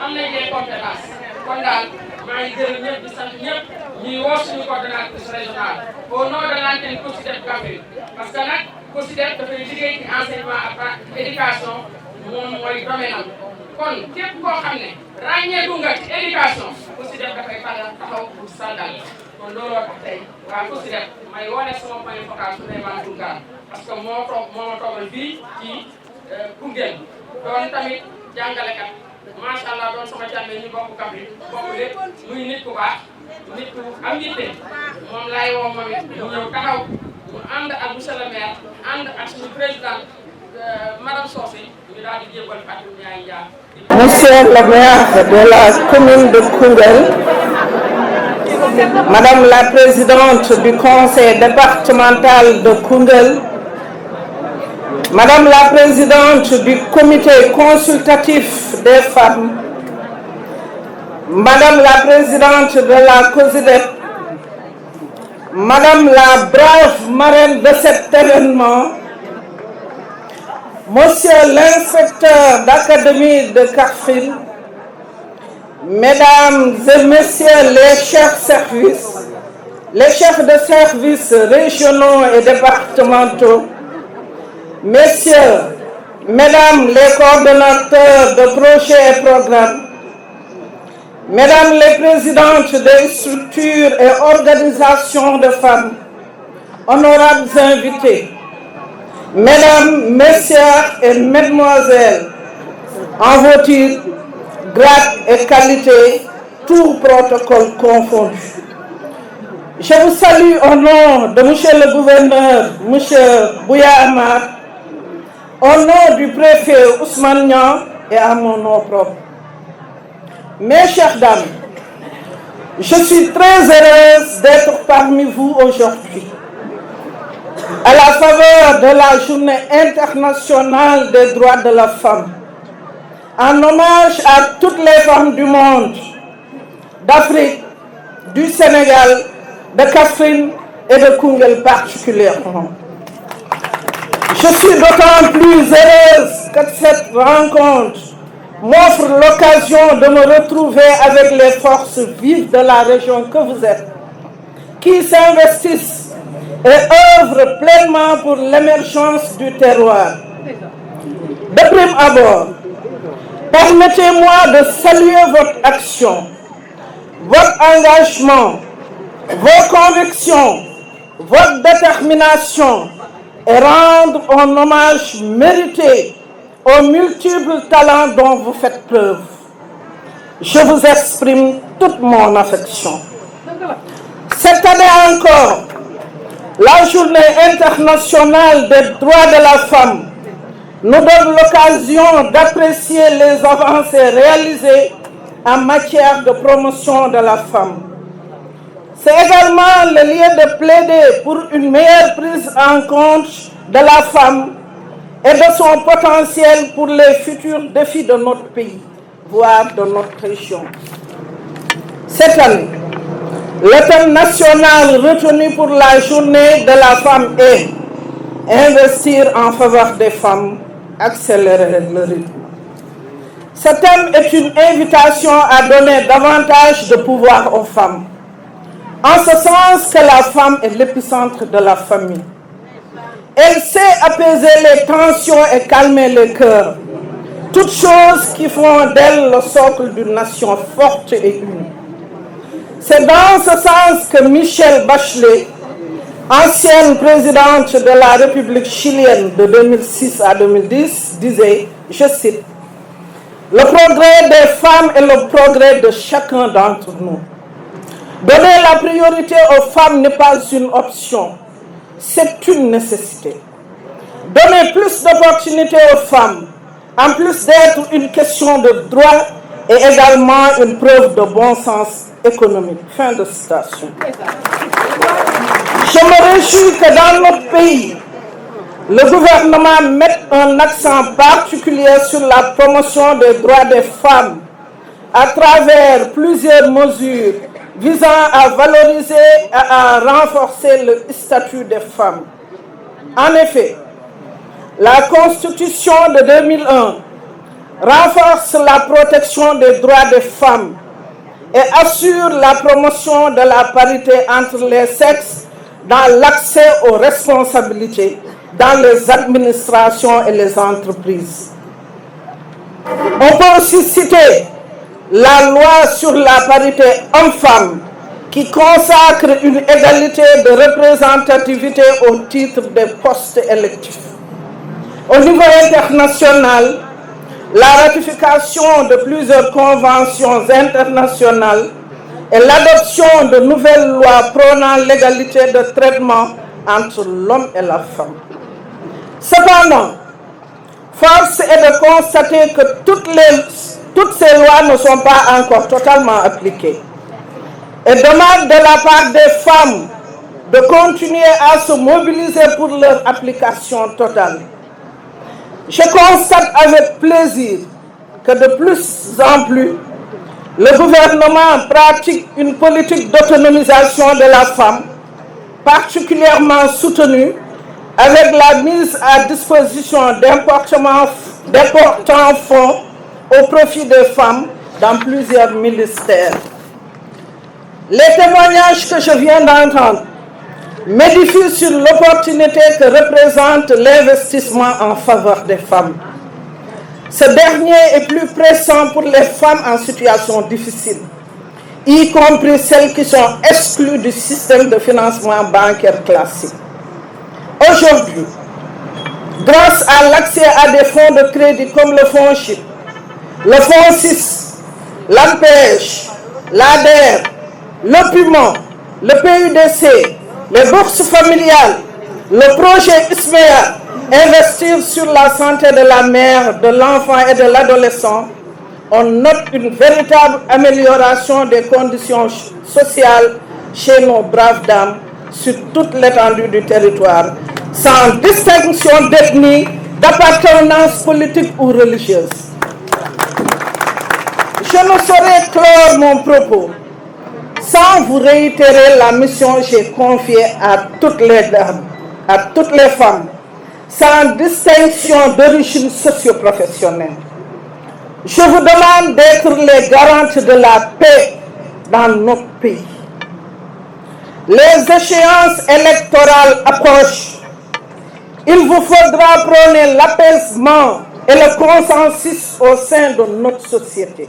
am nañ des compétences kon daal maa ngi gërëm ñëpp di sant ñëpp ñuy woo suñu coordonnatrice régionale au nom de l'antenne COSYDEP Kaffrine parce que nag COSYDEP dafay liggéey ci enseignement ak éducation moom mooy domaine am kon képp koo xam ne ràññeeku nga ci éducation COSYDEP dafay taxaw pour sargal kon looloo tax tey waa COSYDEP may wane sama point focal Souleymane Tounkara parce que moo ma toogal fii ci Koungheul doon tamit jàngalekat macha allah doon sama jàmmee ñu bokk Kaffrine bokk lépp muy nit ku baax nit ku am yitte moom laay woo moom it mu ñëw taxaw mu ànd ak monsieur le maire ànd ak suñu président madame Socé ñu daal di jébbal Fatou Ndiaye Ndiaye. Monsieur le maire de la commune de Koungheul, madame la présidente du conseil départemental de Koungheul, madame la présidente du comité consultatif des femmes, madame la présidente de la COSYDEP, madame la brave marraine de cet événement, monsieur l'inspecteur d'académie de Kaffrine, mesdames et messieurs les chefs de services régionaux et départementaux, messieurs, mesdames les coordonnateurs de projets et programmes, mesdames les présidentes des structures et organisations de femmes, honorables invités, mesdames, messieurs et mesdemoiselles, en vos titres, grades et qualités, tout protocole confondu. Je vous salue au nom de monsieur le gouverneur, monsieur Bouya Amar, au nom du préfet Ousmane Niang et à mon nom propre. Mes chères dames, je suis très heureuse d'être parmi vous aujourd'hui, à la faveur de la Journée internationale des droits de la femme, en hommage à toutes les femmes du monde, d'Afrique, du Sénégal, de Kaffrine et de Koungheul particulièrement. Je suis d'autant plus heureuse que cette rencontre m'offre l'occasion de me retrouver avec les forces vives de la région que vous êtes, qui s'investissent et œuvrent pleinement pour l'émergence du terroir. De prime abord, permettez-moi de saluer votre action, votre engagement, vos convictions, votre détermination et rendre un hommage mérité aux multiples talents dont vous faites preuve. Je vous exprime toute mon affection. Cette année encore, la Journée internationale des droits de la femme nous donne l'occasion d'apprécier les avancées réalisées en matière de promotion de la femme. C'est également le lieu de plaider pour une meilleure prise en compte de la femme et de son potentiel pour les futurs défis de notre pays, voire de notre région. Cette année, le thème national retenu pour la journée de la femme est « Investir en faveur des femmes, accélérer le rythme ». Ce thème est une invitation à donner davantage de pouvoir aux femmes, en ce sens que la femme est l'épicentre de la famille. Elle sait apaiser les tensions et calmer les cœurs, toutes choses qui font d'elle le socle d'une nation forte et unie. C'est dans ce sens que Michelle Bachelet, ancienne présidente de la République chilienne de 2006 à 2010, disait, je cite, « Le progrès des femmes est le progrès de chacun d'entre nous. Donner la priorité aux femmes n'est pas une option, c'est une nécessité. Donner plus d'opportunités aux femmes, en plus d'être une question de droit, est également une preuve de bon sens économique. » Fin de citation. Je me réjouis que dans notre pays, le gouvernement mette un accent particulier sur la promotion des droits des femmes à travers plusieurs mesures visant à valoriser et à renforcer le statut des femmes. En effet, la Constitution de 2001 renforce la protection des droits des femmes et assure la promotion de la parité entre les sexes dans l'accès aux responsabilités dans les administrations et les entreprises. On peut aussi citer la loi sur la parité homme-femme qui consacre une égalité de représentativité au titre des postes électifs. Au niveau international, la ratification de plusieurs conventions internationales et l'adoption de nouvelles lois prônant l'égalité de traitement entre l'homme et la femme. Cependant, force est de constater que toutes ces lois ne sont pas encore totalement appliquées et demandent de la part des femmes de continuer à se mobiliser pour leur application totale. Je constate avec plaisir que de plus en plus, le gouvernement pratique une politique d'autonomisation de la femme, particulièrement soutenue avec la mise à disposition d'importants fonds au profit des femmes dans plusieurs ministères. Les témoignages que je viens d'entendre m'édifient sur l'opportunité que représente l'investissement en faveur des femmes. Ce dernier est plus pressant pour les femmes en situation difficile, y compris celles qui sont exclues du système de financement bancaire classique. Aujourd'hui, grâce à l'accès à des fonds de crédit comme le fonds CHIP, le fonds 6, l'ANPEJ, l'ADER, le PUMA, le PUDC, les bourses familiales, le projet ISMEA, investir sur la santé de la mère, de l'enfant et de l'adolescent, on note une véritable amélioration des conditions sociales chez nos braves dames sur toute l'étendue du territoire, sans distinction d'ethnie, d'appartenance politique ou religieuse. Je ne saurais clore mon propos sans vous réitérer la mission que j'ai confiée à toutes les dames, à toutes les femmes, sans distinction d'origine socio-professionnelle. Je vous demande d'être les garantes de la paix dans notre pays. Les échéances électorales approchent. Il vous faudra prôner l'apaisement et le consensus au sein de notre société.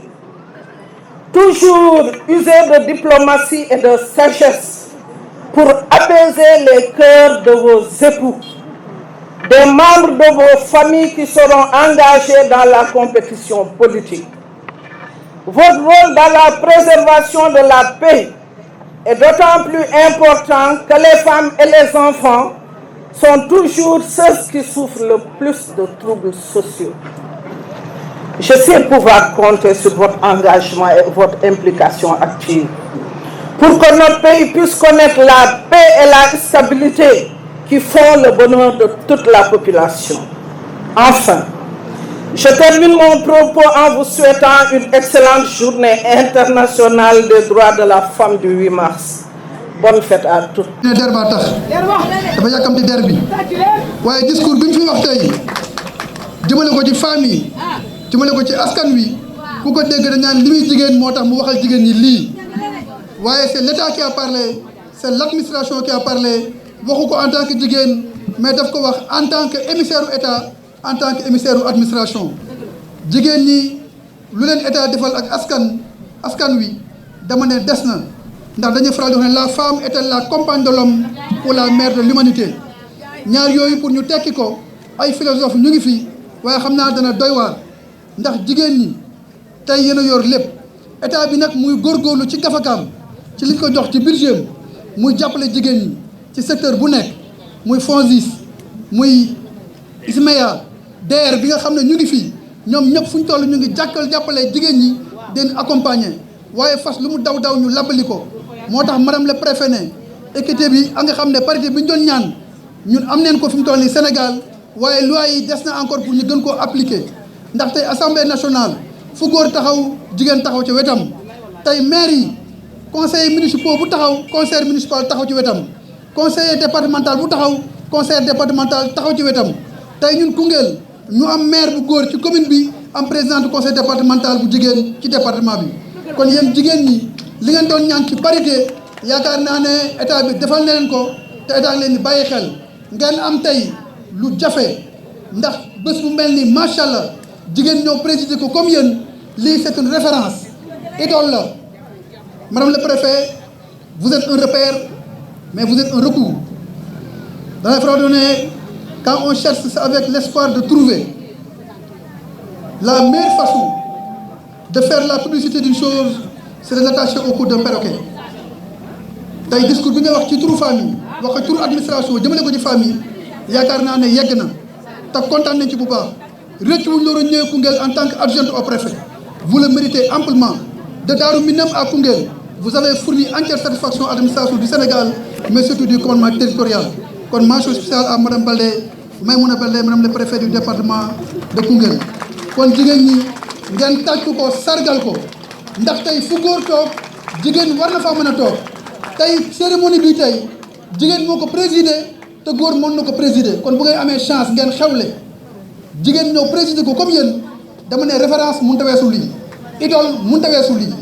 Toujours user de diplomatie et de sagesse pour apaiser les cœurs de vos époux, des membres de vos familles qui seront engagés dans la compétition politique. Votre rôle dans la préservation de la paix est d'autant plus important que les femmes et les enfants sont toujours ceux qui souffrent le plus de troubles sociaux. Je sais pouvoir compter sur votre engagement et votre implication active pour que notre pays puisse connaître la paix et la stabilité qui font le bonheur de toute la population. Enfin, je termine mon propos en vous souhaitant une excellente journée internationale des droits de la femme du 8 mars. Bonne fête à tous. der ba tax dafa yàkkamti der bi waaye discours bi ñu fi wax tey jëmale ko ci famille jëmale ko ci askan wi ku ko dégg dañ naan li muy jigéen moo tax mu waxal jigéen ñi lii waaye c'est l'État qui a parlé c'est l'administration qui a parlé waxu ko en tant que jigéen mais daf ko wax en tant que émissaire u État en tant que émissaire u administration jigéen ñi lu leen État defal ak askan wi dama ne des na ndax dañuy faral di wax ne la femme est la compagne de l'homme ou la mère de l'humanité ñaar yooyu pour ñu tekki ko ay philosophe ñu ngi fi waaye xam naa dana doy waar ndax jigéen ñi tey yéen a yor lépp État bi nag muy góorgóorlu ci gafakaam ci liñ ko jox ci budget muy jàppale jigéen ñi ci secteur bu nekk muy FONSIS muy ISMEA DER bi nga xam ne ñu ngi fii ñoom ñëpp fu ñu toll ñu ngi jàppale jigéen ñi den accompagner waaye fas lu mu daw ñu labali ko moo tax madame le préfet ne équité bi nga xam ne parité bi ñu doon ñaan ñun am neen ko fi mu toll nii Sénégal waaye loi yi des na encore pour ñu gën koo appliquer ndax tey assemblée nationale fu góor taxaw jigéen taxaw ci wetam tey maire yi conseillers municipaux bu taxaw conseil municipal taxaw ci wetam conseiller départemental bu taxaw conseil départemental taxaw ci wetam tey ñun Koungheul ñu am maire bu góor ci commune bi am président du conseil départemental bu jigéen ci département bi kon yéen jigéen ñi li ngeen doon ñaan ci parité yaakaar naa ne état bi defal na leen ko te état leen di bàyyi xel ngeen am tey lu jafe ndax bés bu mel ni macha allah jigéen ñoo présider ko comme yéen lii c'est une référence idole la madame le préfet vous êtes un repère mais vous êtes un recours dans les fraudonnées quand on cherche c'est avec l'espoir de trouver la meilleure façon de faire la publicité d'une chose c'est de l'attacher au cou d'un perroquet tey discours bi nga wax ci turu famille wax ci turu administration jëmale ko ci famille yaakaar naa ne yegg na te kontaan nañ ci bu baax rëcc wuñ loolu ñëwee Koungheul en tant qu'adjointe au préfet vous le méritez amplement de Darou Minam à Koungheul vous avez fourni entière satisfaction à l'administration du Sénégal mais surtout du commandement territorial kon mention spéciale à madame Baldé Maïmouna Baldé madame le préfet du département de Koungheul kon jigéen ñi ngeen tàcc ko sargal ko ndax tey fu góor toog jigéen war na faa mën a toog tey cérémonie bi tey jigéen moo ko présider te góor mën na ko présider kon bu ngay amee chance ngeen xewle jigéen ñëw présider ko comme yéen dama ne référence mënut a weesu lii idole mënut a weesu lii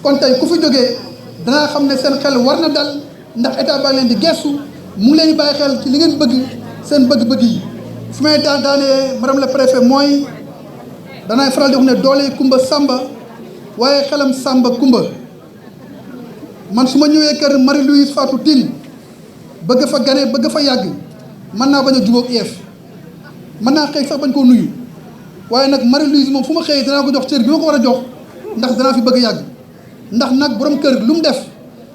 kon tey ku fi jógee danaa xam ne seen xel war na dal ndax état baa leen di gestu mu ngi leen di bàyyi xel ci li ngeen bëgg seen bëgg-bëgg yi fu may daanee madame le préfet mooy danaay faral di wax ne doole kumba samba waaye xelam samba kumba man su ma ñëwee kër Marie-Louise Fatou Tine bëgg fa gane bëgg fa yàgg mën naa bañ a jubóog IEF mën naa xëy sax bañ koo nuyu waaye nag Marie-Louise moom fu ma xëyee danaa ko jox cër bi ma ko war a jox ndax danaa fi bëgg yàgg ndax nag borom kër lu mu def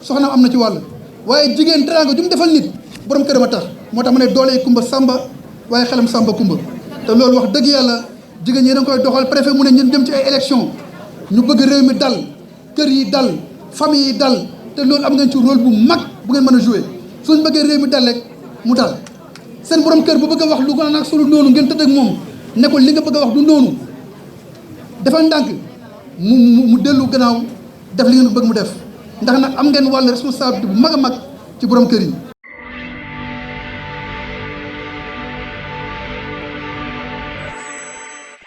soxnaam am na ci wàll waaye jigéen teraanga ju mu defal nit borom kër ma tax moo tax ma ne doole kumba samba waaye xelam samba kumba te loolu wax dëgg yàlla jigéen ñi da nga koy doxal préfet mu ne ñun jëm ci ay élection ñu bëgg réew mi dal kër yi dal famille yi dal te loolu am ngeen ci rôle bu mag bu ngeen mën a jouer suñ bëggee réew mi dal rek mu dal seen borom kër bu bëgg a wax lu ko nag sulu noonu ngeen tëdd ak moom ne ko li nga bëgg a wax du noonu defal ndànk mu dellu gannaaw def li ngeen bëgg mu def ndax nag am ngeen wàll responsabilité bu mag a mag ci borom kër yi